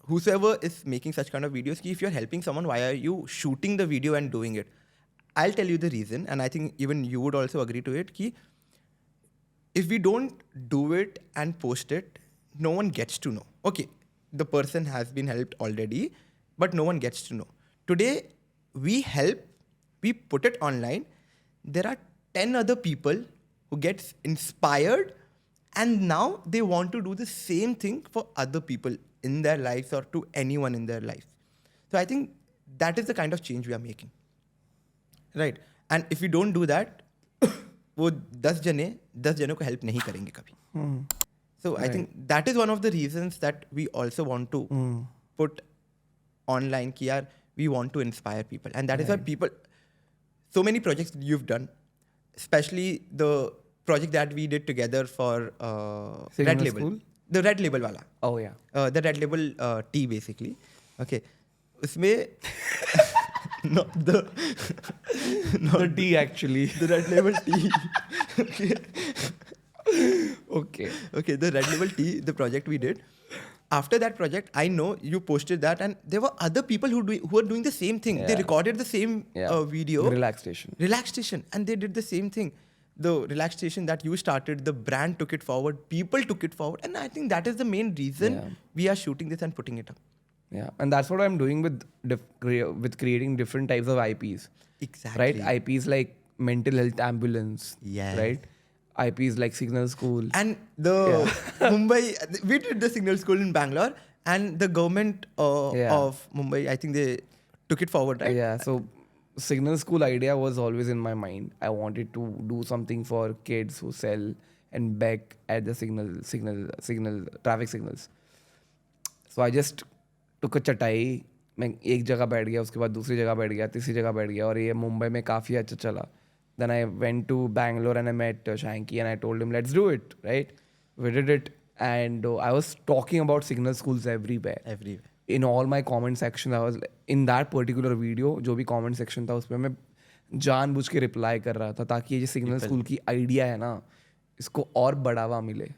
whosoever is making such kind of videos, कि if you're helping someone, why are you shooting the video and doing it? I'll tell you the reason, and I think even you would also agree to it, कि if we don't do it and post it, no one gets to know. Okay, the person has been helped already, but no one gets to know. Today, we help, we put it online. There are 10 other people who gets inspired, and now they want to do the same thing for other people in their lives or to anyone in their lives. So I think that is the kind of change we are making. Right? And if we don't do that, वो 10 जनों को help नहीं करेंगे कभी. So I think that is one of the reasons that we also want to put online कि यार we want to inspire people. And that is why people, so many projects you've done, especially the project that we did together for Red Label. School? The Red Label wala. Oh yeah. The Red Label tea basically. Okay. उसमें not the tea actually. The Red Label tea. Okay, the Red Label tea, the project we did. After that project, I know you posted that, and there were other people who are doing the same thing. They recorded the same video. Relaxation, and they did the same thing. The relaxation that you started, the brand took it forward, people took it forward, and I think that is the main reason we are shooting this and putting it up. Yeah, and that's what I'm doing with creating different types of IPs. Exactly. Right? IPs like mental health ambulance. Yes. Right? IPs like Signal School. And the Mumbai, we did the Signal School in Bangalore, and the government of Mumbai, I think they took it forward, right? Yeah, so Signal School idea was always in my mind. I wanted to do something for kids who sell and beg at the traffic signals. So I just took a chatai, मैं एक जगह बैठ गया, उसके बाद दूसरी जगह बैठ गया, तीसरी जगह बैठ गया, और ये मुंबई में काफ़ी अच्छा चला. Then I went to Bangalore and I met Shanky and I told him, let's do it, right? We did it, and I was talking about signal schools everywhere. In all my comment sections, I was in that particular video, जो भी comment section था उसमें मैं जानबूझ के reply कर रहा था ताकि ये जो signal school की idea है ना, इसको और बढ़ावा मिले.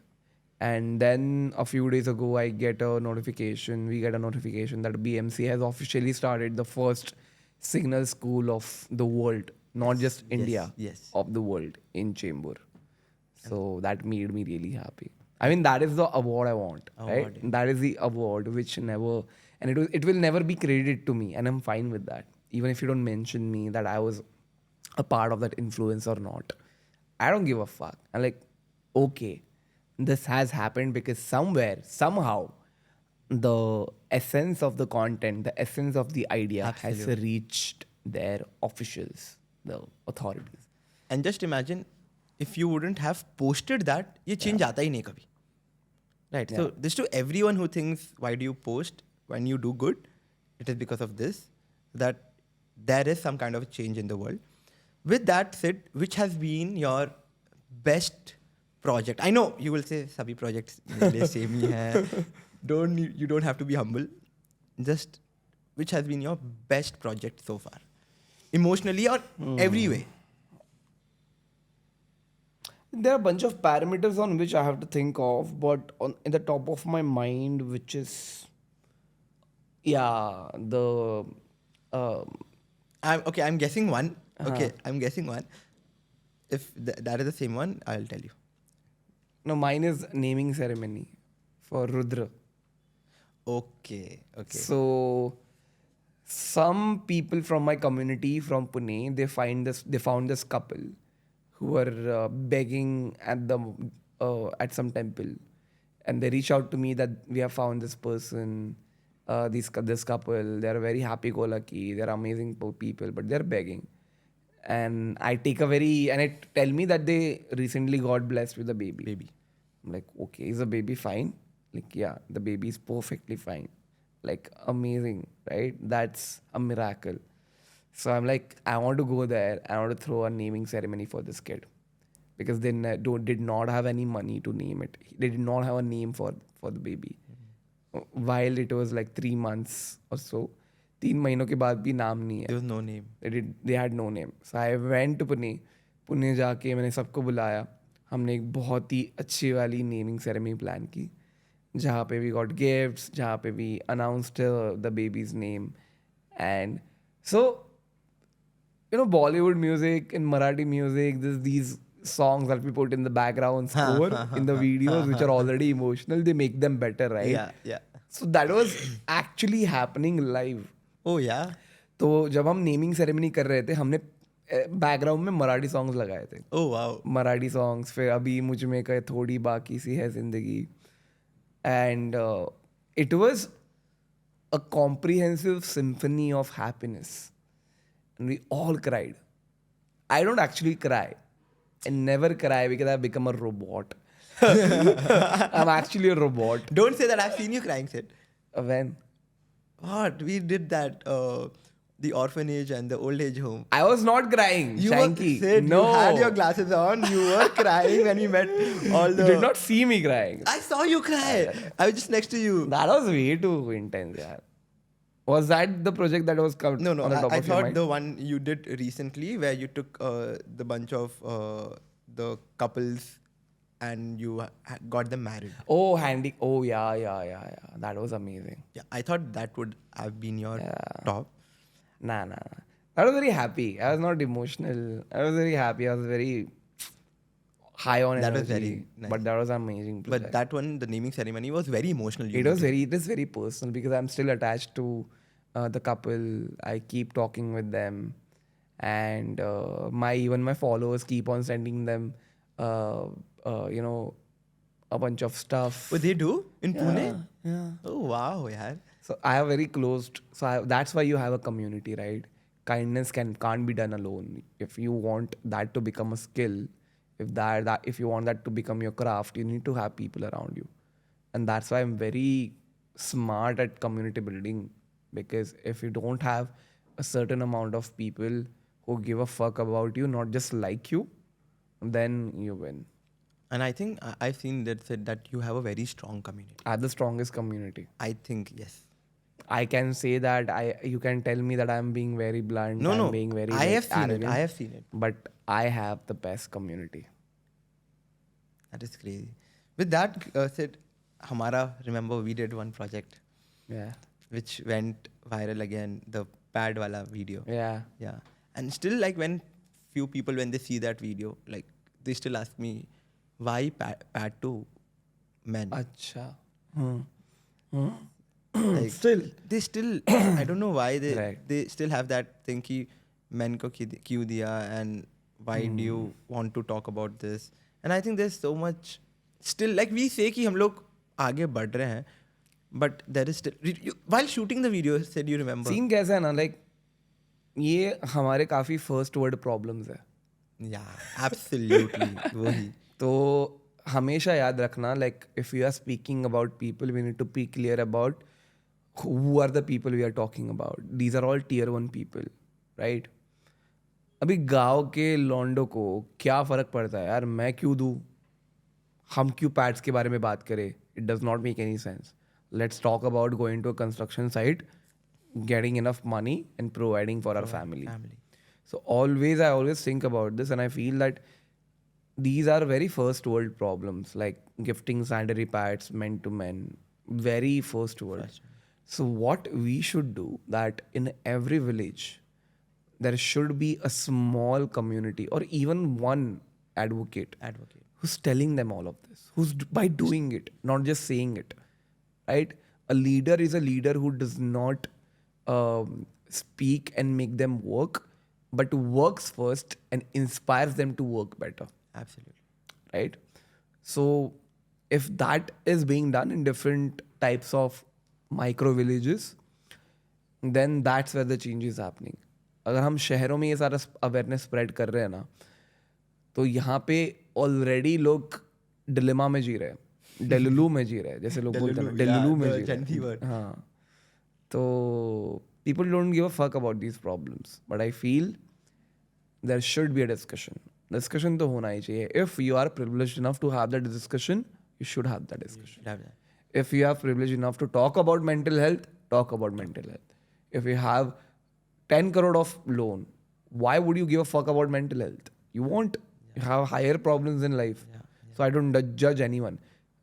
And then a few days ago, we get a notification that BMC has officially started the first signal school of the world. Not just India, of the world in Chembur. So that made me really happy. I mean, that is the award I want, right? That is the award which never, and it will never be credited to me, and I'm fine with that. Even if you don't mention me that I was a part of that influence or not, I don't give a fuck. I'm like, okay, this has happened because somewhere, somehow, the essence of the content, the essence of the idea has reached their officials, the authorities. And just imagine if you wouldn't have posted that, ये change आता ही नहीं कभी. Right. Yeah. So this to everyone who thinks, why do you post when you do good? It is because of this, that there is some kind of a change in the world. With that said, which has been your best project? I know you will say sabhi projects same ही हैं. You don't have to be humble. Just which has been your best project so far? Emotionally or every way? There are a bunch of parameters on which I have to think of, but in the top of my mind, which is, the... I'm guessing one. Okay, I'm guessing one. If that is the same one, I'll tell you. No, mine is naming ceremony. for Rudra. Okay. So some people from my community from Pune, they found this couple who were begging at some temple, and they reached out to me that we have found this person, this couple. They are very happy-go-lucky. They are amazing people, but they are begging. And I tell me that they recently got blessed with a baby. I'm like, okay, is the baby fine? Like, yeah, the baby is perfectly fine. Like, amazing, right? That's a miracle. So I'm like, I want to go there. I want to throw a naming ceremony for this kid because they did not have any money to name it. They did not have a name for the baby. While it was like 3 months or so, 3 महीनों के बाद भी नाम नहीं है. There was no name. They had no name. So I went to Pune. Pune जाके मैंने सबको बुलाया. हमने एक बहुत ही अच्छी वाली नेमिंग सेरेमनी प्लान की जहाँ पे वी गॉट गिफ्ट्स, जहाँ पे we announced the baby's name. And so Bollywood music and Marathi music, there's these songs that we put in the background score in the videos which are already emotional, they make them better, right? Yeah. So that was actually happening live. Oh yeah. तो जब हम naming ceremony कर रहे थे हमने background में Marathi songs लगाए थे. Oh wow. मराठी सॉन्ग्स, फिर अभी मुझ में का थोड़ी बाकी सी है जिंदगी. And it was a comprehensive symphony of happiness and we all cried. I don't actually cry. I never cry because I've become a robot. I'm actually a robot. Don't say that. I've seen you crying, Sid. When? What? We did that. The orphanage and the old age home. I was not crying. You Shanky. were, Sid, No. You had your glasses on. You were crying when we met all the... You did not see me crying. I saw you cry. I was just next to you. That was way too intense, yaar. Was that the project that was covered No. on the top I of your thought mind? the one you did recently where you took the bunch of the couples and you got them married. Oh, handy. Oh, yeah. That was amazing. Yeah, I thought that would have been your top. Nah. I was very happy. I was not emotional. I was very happy. I was very high on That energy. was very nice. But that was an amazing project. But that one, the naming ceremony, was very emotional. It is very personal because I'm still attached to the couple. I keep talking with them, and even my followers keep on sending them, a bunch of stuff. Oh, they do in Pune? Yeah. Oh wow, yeah. So I have very closed. That's why you have a community, right? Kindness can't be done alone. If you want that to become a skill, if you want that to become your craft, you need to have people around you. And that's why I'm very smart at community building, because if you don't have a certain amount of people who give a fuck about you, not just like you, then you win. And I think I've seen that said that you have a very strong community. I have the strongest community. I think yes. I can say that you can tell me that I'm being very blunt. No. I'm being very I have seen arrogant, it. I have seen it. But I have the best community. That is crazy. With that said, remember we did one project. Yeah. Which went viral again, the pad wala video. Yeah. And still, like, when few people, when they see that video, like, they still ask me, why pad to men? Acha. Like, they still I don't know why they still have that thing ki men ko kyun diya, and why do you want to talk about this? And I think there's so much still, like, we say ki hum log aage बढ़ रहे हैं, but there is still, while shooting the video, said you remember scene कैसा है ना, like ये हमारे काफी first world problems है. yeah absolutely वही. तो हमेशा याद रखना, like if you are speaking about people, we need to be clear about who are the people we are talking about. These are all tier 1 people, right? अभी गांव के लॉन्डो को क्या फ़र्क पड़ता है यार, मैं क्यों दूँ, हम क्यों पैड्स के बारे में बात करें? It does not make any sense. Let's talk about going to a construction site, getting enough money and providing for our family. So I always think about this, and I feel that these are very first world problems, like gifting sanitary pads men to men, very first world. So what we should do, that in every village there should be a small community or even one advocate who's telling them all of this, who's by doing it, not just saying it. right? A leader is a leader who does not speak and make them work, but works first and inspires them to work better, Absolutely. right? So if that is being done in different types of micro villages, then that's where the change is happening. अगर हम शहरों में ये सारा awareness spread कर रहे हैं ना, तो यहाँ पे ऑलरेडी लोग डिलेमा में जी रहे हैं, डेलुलू में जी रहे हैं, जैसे लोग बोलते हैं ना, डेलुलू में जी रहे हैं. हाँ, तो people don't give a fuck about these problems, but I feel there should be a discussion. Discussion तो होना ही चाहिए. If you are privileged enough to have that discussion, you should have that discussion. If you are privileged enough to talk about mental health, talk about mental health. If you have 10 crore of loan, why would you give a fuck about mental health? You won't. You have higher problems in life. So I don't judge anyone.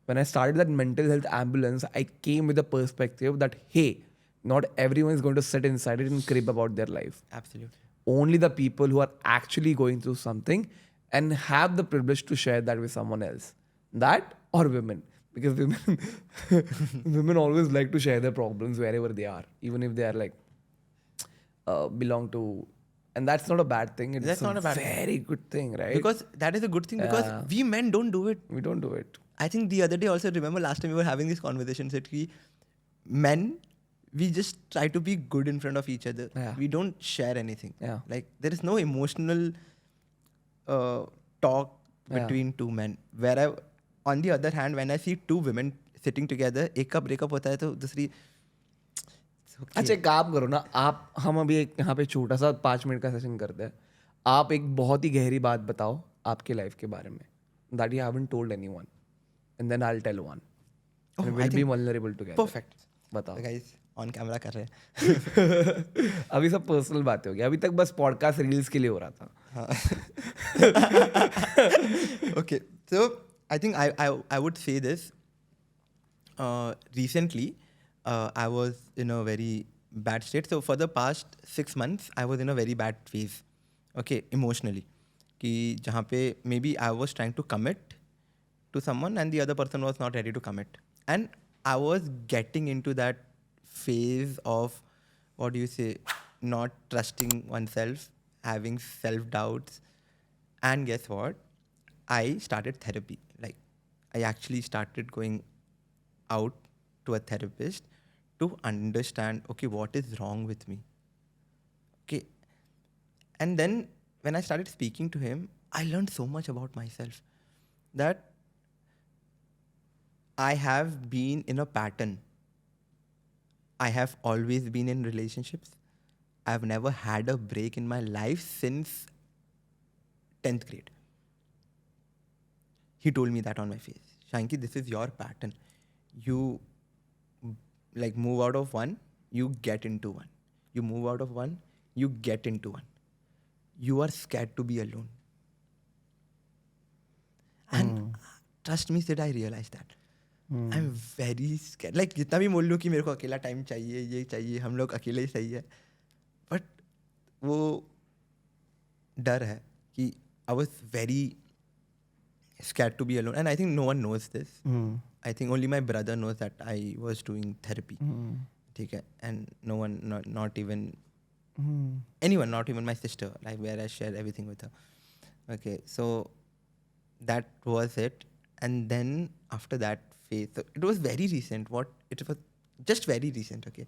When I started that mental health ambulance, I came with the perspective that, hey, not everyone is going to sit inside it and crib about their life. Absolutely. Only the people who are actually going through something and have the privilege to share that with someone else. That or women. Because women always like to share their problems wherever they are, even if they are like belong to, and that's not a bad thing. It's not a very good thing, right? Because that is a good thing, because we men don't do it. We don't do it. I think the other day also, remember last time we were having this conversation, that men, we just try to be good in front of each other. Yeah. We don't share anything. Yeah. Like there is no emotional talk between two men. Where on the other hand, when I see two women sitting together, एक का breakup होता है तो दूसरी. अच्छा, एक काम करो ना आप, हम अभी एक यहाँ पे छोटा सा 5 मिनट का सेशन करते हैं. आप एक बहुत ही गहरी बात बताओ आपके लाइफ के बारे में, that you haven't told anyone, and then I'll tell one. And we'll be vulnerable together. Perfect. बताओ. Guys, on camera कर रहे हैं. अभी सब पर्सनल बातें हो गई. अभी तक बस पॉडकास्ट रील्स के लिए हो रहा था. Okay, so I think I would say this. Recently, I was in a very bad state. So for the past 6 months, I was in a very bad phase. Okay, emotionally. कि जहाँ पे maybe I was trying to commit to someone and the other person was not ready to commit. And I was getting into that phase of, what do you say, not trusting oneself, having self-doubts. And guess what? I started therapy. Like, I actually started going out to a therapist to understand, okay, what is wrong with me? Okay. And then when I started speaking to him, I learned so much about myself that I have been in a pattern. I have always been in relationships. I've never had a break in my life since 10th grade. He told me that on my face. Shanky, this is your pattern. You like move out of one, you get into one. You move out of one, you get into one. You are scared to be alone. And trust me, Sid, I realized that. I'm very scared. Like जितना भी बोल लूँ कि मेरे को अकेला time चाहिए, ये चाहिए, हम लोग अकेले ही सही है. But वो डर है कि I was very scared to be alone. And I think no one knows this. I think only my brother knows that I was doing therapy. ठीक है. And no one, not even anyone, not even my sister, like where I share everything with her. Okay, so that was it. And then after that phase, so it was very recent. It was just very recent. Okay,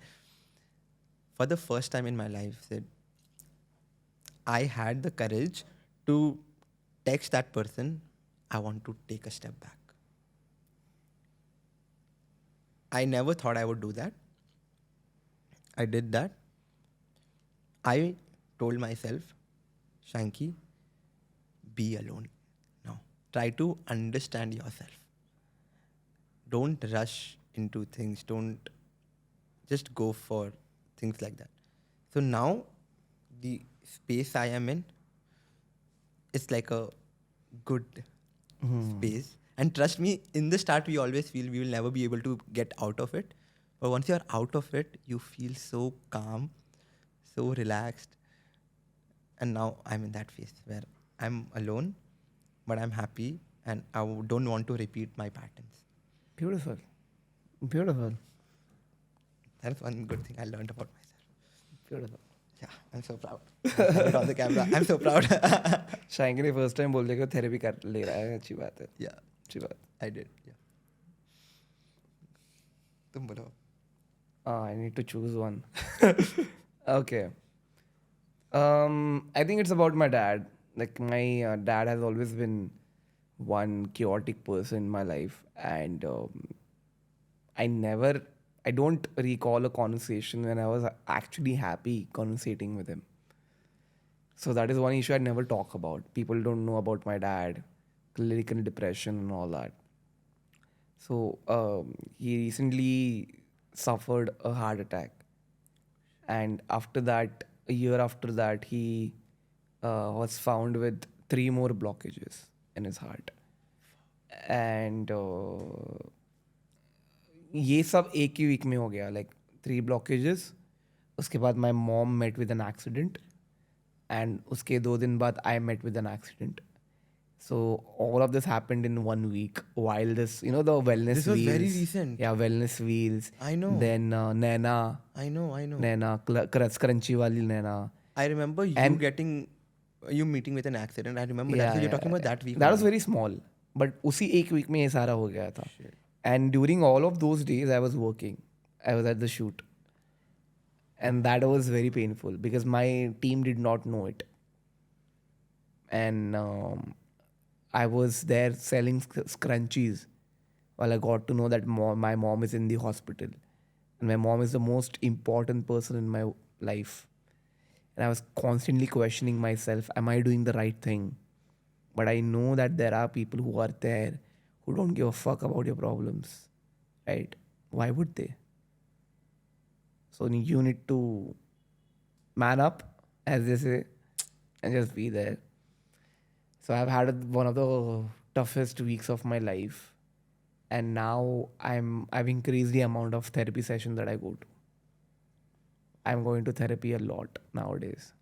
for the first time in my life, Sid, I had the courage to text that person, I want to take a step back. I never thought I would do that. I did that. I told myself, Shanky, be alone now. Try to understand yourself. Don't rush into things. Don't just go for things like that. So now the space I am in is like a good space. And trust me, in the start, we always feel we will never be able to get out of it. But once you're out of it, you feel so calm, so relaxed. And now I'm in that phase where I'm alone, but I'm happy and I don't want to repeat my patterns. Beautiful. Beautiful. That's one good thing I learned about myself. Beautiful. Yeah, I'm so proud. I have it on the camera. I'm so proud. शायंकी ने first time बोल दिया कि therapy कर ले रहा है. अच्छी बात है. Yeah, अच्छी बात. I did. Yeah. तुम बोलो. I need to choose one. Okay. I think it's about my dad. Like my dad has always been one chaotic person in my life, and I don't recall a conversation when I was actually happy conversating with him. So that is one issue I never talk about. People don't know about my dad, clinical depression and all that. So he recently suffered a heart attack, and after that, a year after that, he was found with 3 more blockages in his heart. And ये सब एक ही week में हो गया, like 3 blockages. उसके बाद my mom met with an accident, and उसके 2 दिन बाद I met with an accident. So all of this happened in 1 week while this, the wellness This was wheels. very recent. Yeah, wellness wheels. I know. Then Naina. I know. Naina, crunchy wali Naina. I remember you meeting with an accident. I remember that. So you're talking about that week. That was very small. But उसी एक week में ये सारा हो गया था. And during all of those days, I was working. I was at the shoot. And that was very painful because my team did not know it. And I was there selling scrunchies while I got to know that my mom is in the hospital. And my mom is the most important person in my life. And I was constantly questioning myself, am I doing the right thing? But I know that there are people who are there who don't give a fuck about your problems, right? Why would they? So you need to man up, as they say, and just be there. So I've had one of the toughest weeks of my life, and now I've increased the amount of therapy sessions that I go to. I'm going to therapy a lot nowadays,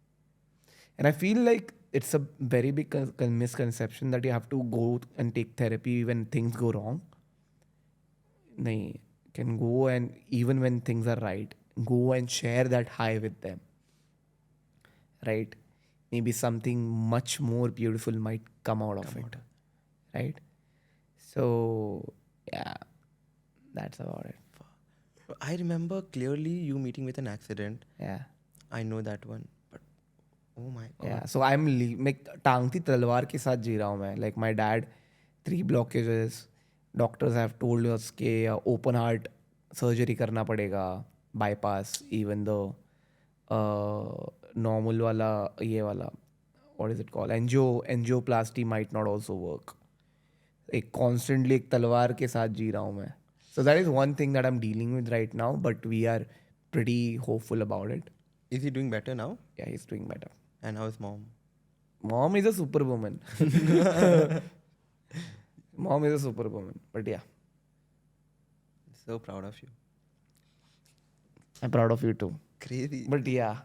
and I feel like it's a very big misconception that you have to go and take therapy when things go wrong. No, can go, and even when things are right, go and share that high with them. Right? Maybe something much more beautiful might come out of it. Right? So, yeah, that's about it. I remember clearly you meeting with an accident. Yeah. I know that one. But oh my God. Yeah. So I'm मैं टांगती तलवार के साथ जी रहा हूँ मैं. Like my dad, 3 blockages. Doctors have told us कि open heart surgery करना पड़ेगा, bypass, even though normal वाला ये वाला, what is it called? Angioplasty might not also work. एक constantly एक तलवार के साथ जी रहा हूँ मैं. So that is one thing that I'm dealing with right now, but we are pretty hopeful about it. Is he doing better now? Yeah, he's doing better. And how's mom? Mom is a superwoman. Mom is a superwoman. But yeah. So proud of you. I'm proud of you too. Crazy. But yeah,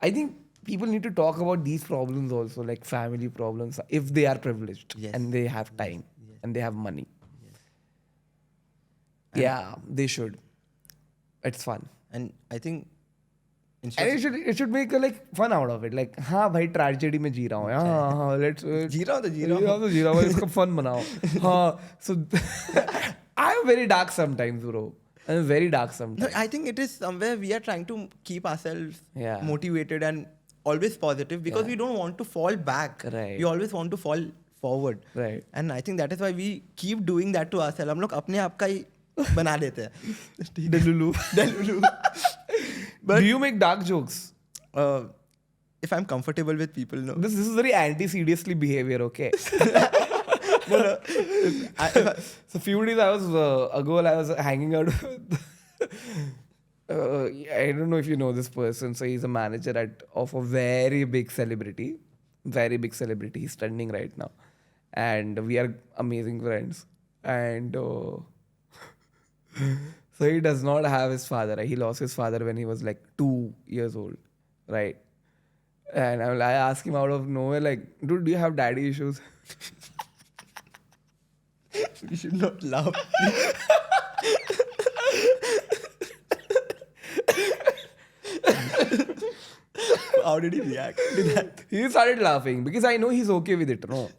I think people need to talk about these problems also, like family problems, if they are privileged and they have time and they have money. Yeah, they should. It's fun. And I think And it should make fun out of it. Like, हाँ भाई tragedy में जी रहा हूँ. हाँ, let's जी रहा हूँ. इसका fun बनाओ. हाँ, so I'm very dark sometimes, bro. I'm very dark sometimes. No, I think it is somewhere we are trying to keep ourselves Yeah. motivated and always positive because we don't want to fall back. Right. We always want to fall forward. Right. And I think that is why we keep doing that to ourselves. हम लोग अपने आप का ही बना देते हैं. Delulu. But do you make dark jokes? If I'm comfortable with people, no. This is very anti-seriously behavior, okay? So few days ago I was hanging out with I don't know if you know this person. So he's a manager of a very big celebrity. Very big celebrity. He's trending right now. And we are amazing friends. And so he does not have his father. He lost his father when he was 2 years old. Right? And I asked him out of nowhere, dude, do you have daddy issues? We should not laugh. how did he react to that? He started laughing because I know he's okay with it. No,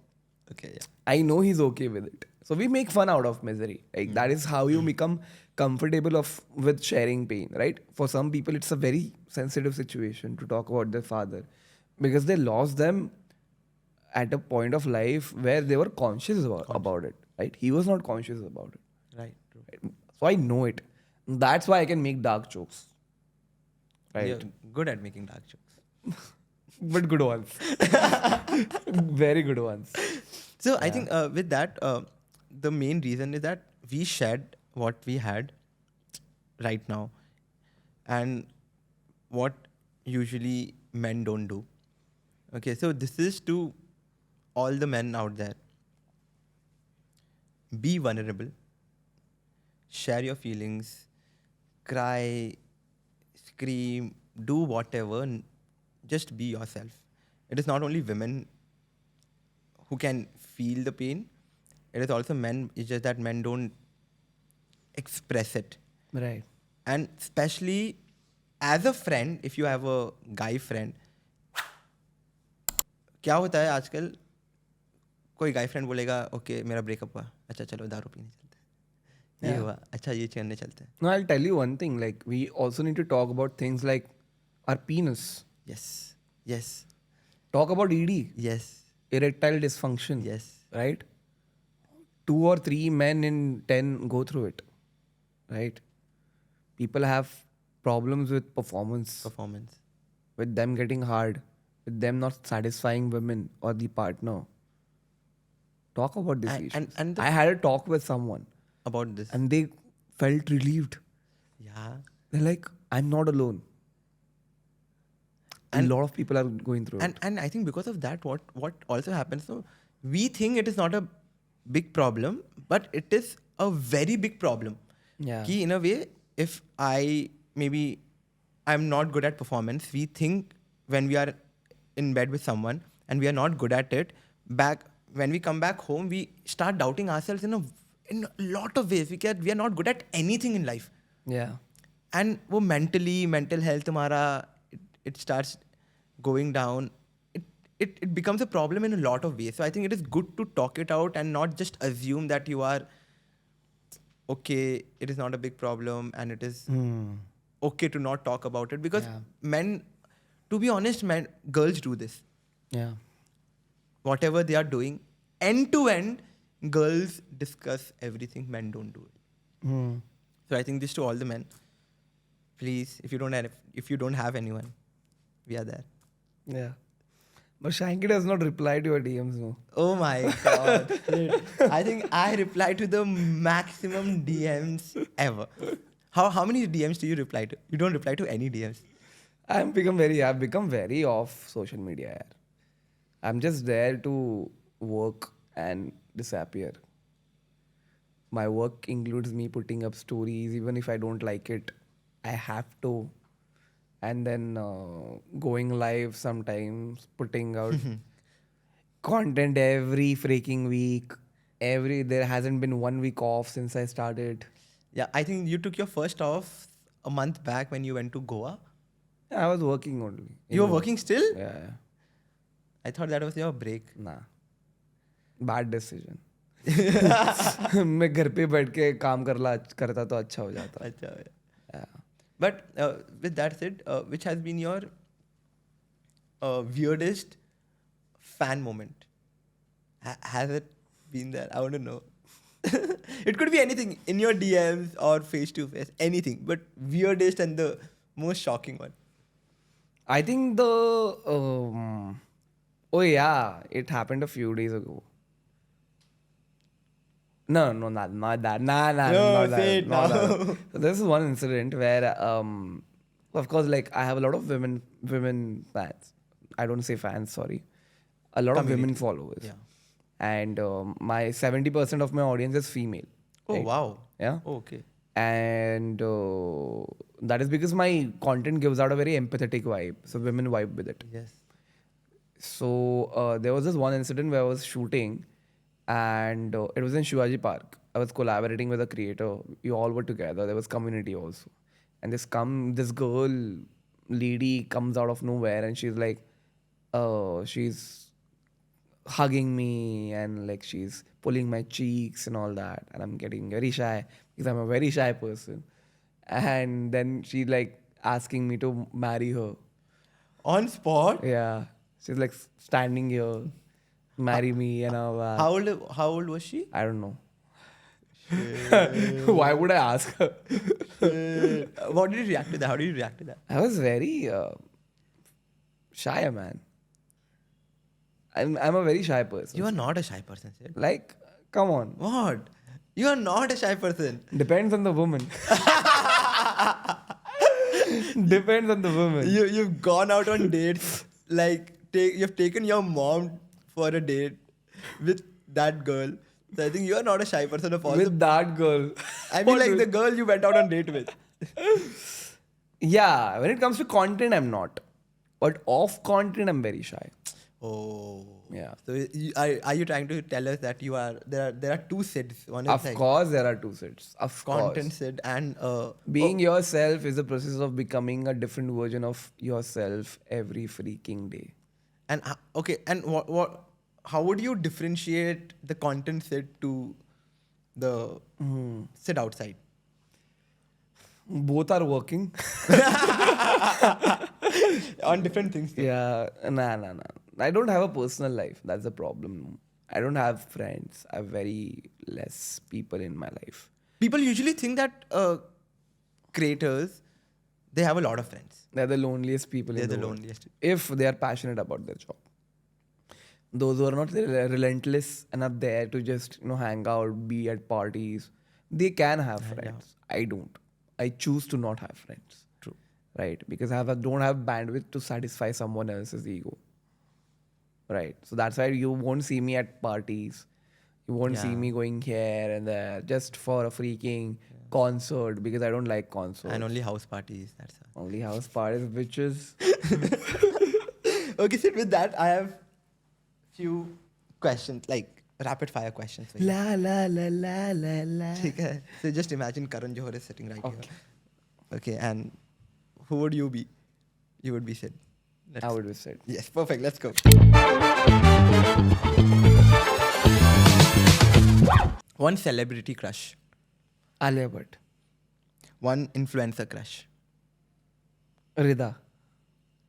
Okay, yeah. I know he's okay with it. So we make fun out of misery. Like that is how you become comfortable with sharing pain, right? For some people, it's a very sensitive situation to talk about their father because they lost them at a point of life where they were conscious about it, right? He was not conscious about it. Right, true. Right? So I know it. That's why I can make dark jokes, right? You're good at making dark jokes. But good ones. Very good ones. So I think with that, the main reason is that we shared what we had right now and what usually men don't do. Okay, so this is to all the men out there. Be vulnerable. Share your feelings. Cry, scream, do whatever. Just be yourself. It is not only women who can feel the pain. It is also men. It's just that men don't express it. Right. And especially as a friend, if you have a guy friend, क्या होता है आजकल कोई गाय friend बोलेगा okay मेरा breakup हुआ अच्छा चलो दारू पीने चलते हैं ये हुआ अच्छा ये करने चलते हैं No, I'll tell you one thing. Like we also need to talk about things like our penis. Yes yes Talk about ED, yes erectile dysfunction. Yes Right? 2 or 3 men in 10 go through it. Right? People have problems with performance, performance with them getting hard, with them not satisfying women or the partner. Talk about these And- issues. and the- I had a talk with someone about this and they felt relieved. या They're like, I'm not alone. A And- lot of people are going through it. and I think because of that what also happens so we think it is not a big problem but it is a very big problem Yeah. Ki in a way if I'm not good at performance we think when we are in bed with someone and we are not good at it when we come back home we start doubting ourselves in a lot of ways we are not good at anything in life Yeah. and वो mental health हमारा it starts going down it becomes a problem in a lot of ways so I think it is good to talk it out and not just assume that you are okay it is not a big problem and it is okay to not talk about it because Yeah. men to be honest girls do this Yeah. whatever they are doing end to end girls discuss everything men don't do it so I think this to all the men please if you don't have anyone we are there. Yeah. But Shanky does not reply to your DMs, no. Oh my god. I think I reply to the maximum DMs ever. How many DMs do you reply to? You don't reply to any DMs. I've become very off social media. Yaar. I'm just there to work and disappear. My work includes me putting up stories, even if I don't like it. I have to. And then going live sometimes, putting out content every freaking week. There hasn't been 1 week off since I started. Yeah, I think you took your first off a month back when you went to Goa. I was working only. You were working still? Yeah. I thought that was your break. Nah. Bad decision. मैं घर पे बैठ के काम करता तो अच्छा हो जाता. अच्छा, Yeah. But with that said, which has been your weirdest fan moment? Has it been there? I want to know. It could be anything in your DMs or face to face, anything. But weirdest and the most shocking one. I think oh yeah, it happened a few days ago. No, not that. Nah, No, not that. say it not now. that. So this is one incident where, of course, like I have a lot of women fans. I don't say fans, sorry. A lot of women followers. Yeah. And my 70% of my audience is female. Oh, right? wow. Yeah. Oh, okay. And that is because my content gives out a very empathetic vibe. So women vibe with it. Yes. So there was this one incident where I was shooting and it was in Shivaji Park. I was collaborating with a creator. We all were together. There was community also. And this girl lady comes out of nowhere and she's like, she's hugging me and like she's pulling my cheeks and all that, and I'm getting very shy because I'm a very shy person. And then she like asking me to marry her. On spot? Yeah, she's like standing here, marry me and all that. How old was she? I don't know. Why would I ask her? What did you react to that? How did you react to that? I was very shy, man. I'm a very shy person. You are not a shy person, Sid. Like, come on. What? You are not a shy person. Depends on the woman. Depends on the woman. You've gone out on dates. Like you've taken your mom for a date with that girl. So I think you are not a shy person of all. With that girl. I mean, like the girl you went out on date with. Yeah, when it comes to content, I'm not. But off content, I'm very shy. Oh. Yeah. So are you trying to tell us that you are there are two Sids? One is Of like course, there are two sets. Of content course. Sid and Being yourself is the process of becoming a different version of yourself every freaking day. and okay, and what how would you differentiate the content Sid to the Sid outside? Both are working. On different things. Yeah, nah. I don't have a personal life. That's the problem. I don't have friends. I have very less people in my life. People usually think that creators, they have a lot of friends. They're the loneliest people They're in the the world. loneliest. If they are passionate about their job. Those who are not relentless and are there to just hang out, be at parties, they can have friends. I don't. I choose to not have friends. True. Right? Because don't have bandwidth to satisfy someone else's ego. Right. So that's why you won't see me at parties. You won't see me going here and there just for a freaking concert because I don't like concerts. And only house parties. That's all. Only house parties, bitches. Okay, Sid, with that, I have few questions, like rapid fire questions. For you. La la la la la la. Okay. So just imagine Karan Johar is sitting right Okay. here. Okay, and who would you be? You would be Sid. I would have said. Yes, perfect. Let's go. One celebrity crush. Alia Bhatt. One influencer crush. Rida.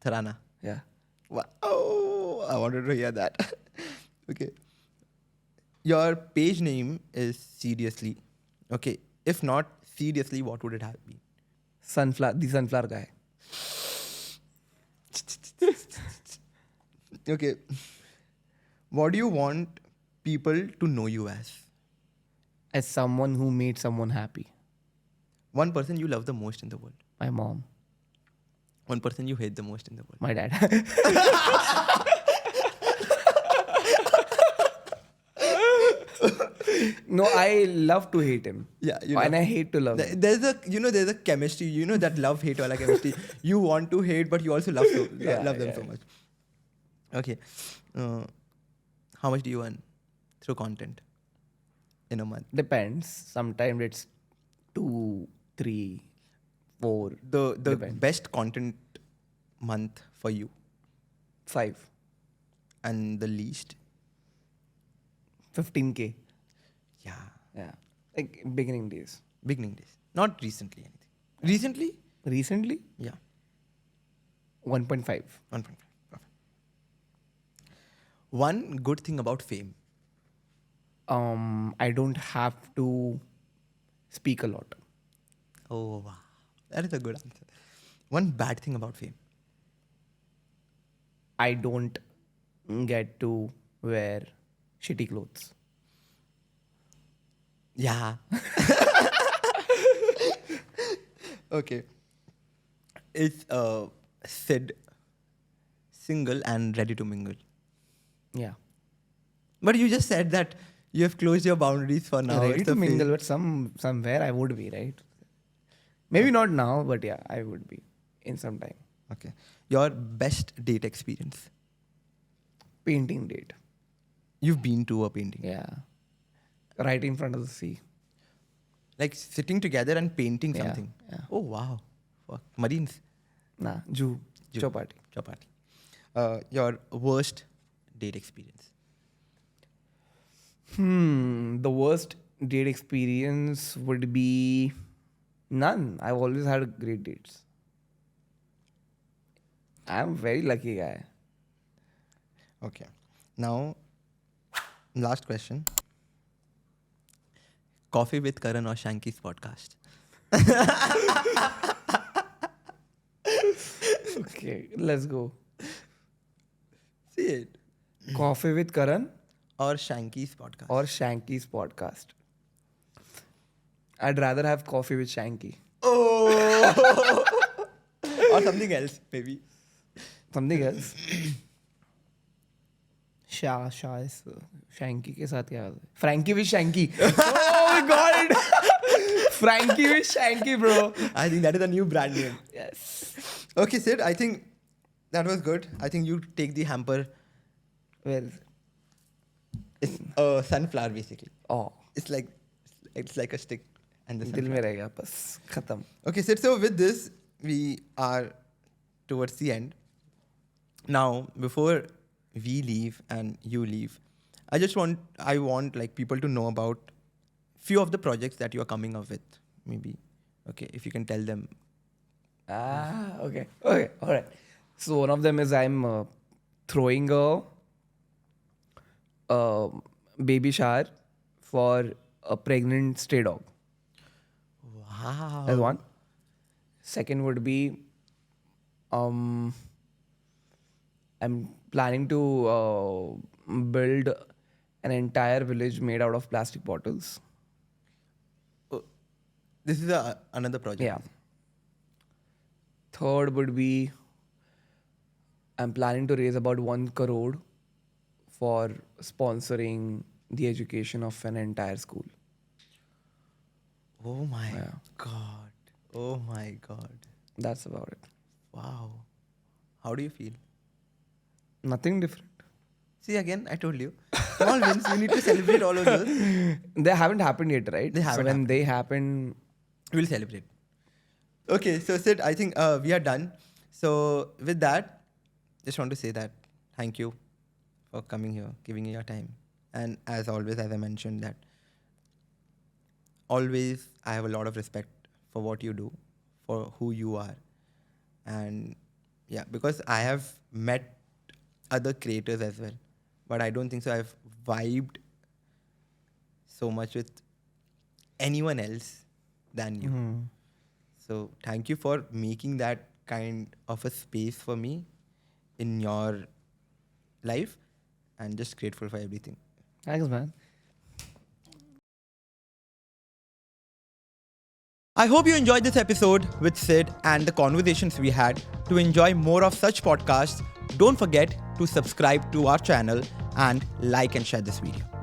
Tarana. Yeah. Wow. Oh, I wanted to hear that. Okay. Your page name is Seriously. Okay. If not seriously, what would it have been? The sunflower guy. Okay. What do you want people to know you as? As someone who made someone happy. One person you love the most in the world. My mom. One person you hate the most in the world. My dad. No, I love to hate him. Yeah, And I hate to love him. There's a chemistry, that love hate wala chemistry. You want to hate, but you also love them so much. Okay. How much do you earn through content in a month? Depends. Sometimes it's 2, 3, 4. The Depends. best content month for you 5. and the least? 15K. Yeah. Yeah. Like beginning days. Beginning days. Not recently anything. Recently? Recently, Yeah. 1.5. 1.5. Perfect. One good thing about fame. I don't have to speak a lot. Oh, wow. That is a good answer. One bad thing about fame. I don't get to wear shitty clothes. Yeah. Okay. Is Sid single and ready to mingle? Yeah. But you just said that you have closed your boundaries for now. Ready It's to a phase. mingle, but somewhere I would be, right? Maybe not now, but yeah, I would be in some time. Okay. Your best date experience. Painting date. You've been to a painting. Yeah. Right in front of the sea. Like sitting together and painting Yeah, something. yeah. Oh, wow. Fuck. Marines. Nah, Jew. Chapati. Chapati. Your worst date experience? The worst date experience would be none. I've always had great dates. I'm a very lucky guy. Okay. Now, last question. Coffee with Karan or Shanky's podcast? Okay, let's go. See it. Coffee with Karan Or Shanky's podcast? or Shanky's podcast. I'd rather have coffee with Shanky. Oh! Or something else, maybe. Something else. Shah is Shanky के साथ क्या होता है? Frankie with Shanky. Oh my god! Frankie with Shanky, bro. I think that is a new brand name. Yes. Okay, Sid, I think that was good. I think you take the hamper. Where is it? It's a sunflower, basically. Oh. It's like a stick. And the दिल sunflower. में रह गया बस खत्म. Okay, Sid, so with this, we are towards the end. Now, before we leave and you leave, I want like people to know about few of the projects that you are coming up with. Maybe, okay, if you can tell them. Okay, all right. So one of them is I'm throwing a baby shower for a pregnant stray dog. Wow. That's one. Second would be I'm planning to build an entire village made out of plastic bottles. This is another project. Yeah. Third would be I'm planning to raise about 1 crore for sponsoring the education of an entire school. Oh my Yeah. God. Oh my God. That's about it. Wow. How do you feel? Nothing different. See, again, I told you. Small wins, you need to celebrate all of those. They haven't happened yet, right? They haven't So when they happen, We'll celebrate. Okay, so Sid, I think we are done. So with that, just want to say that thank you for coming here, giving me your time. And as always, as I mentioned that always I have a lot of respect for what you do, for who you are. And yeah, because I have met other creators as well, but I don't think so I've vibed so much with anyone else than you. So thank you for making that kind of a space for me in your life, and just grateful for everything. thanks, man. I hope you enjoyed this episode with Sid and the conversations we had. To enjoy more of such podcasts, don't forget to subscribe to our channel and like and share this video.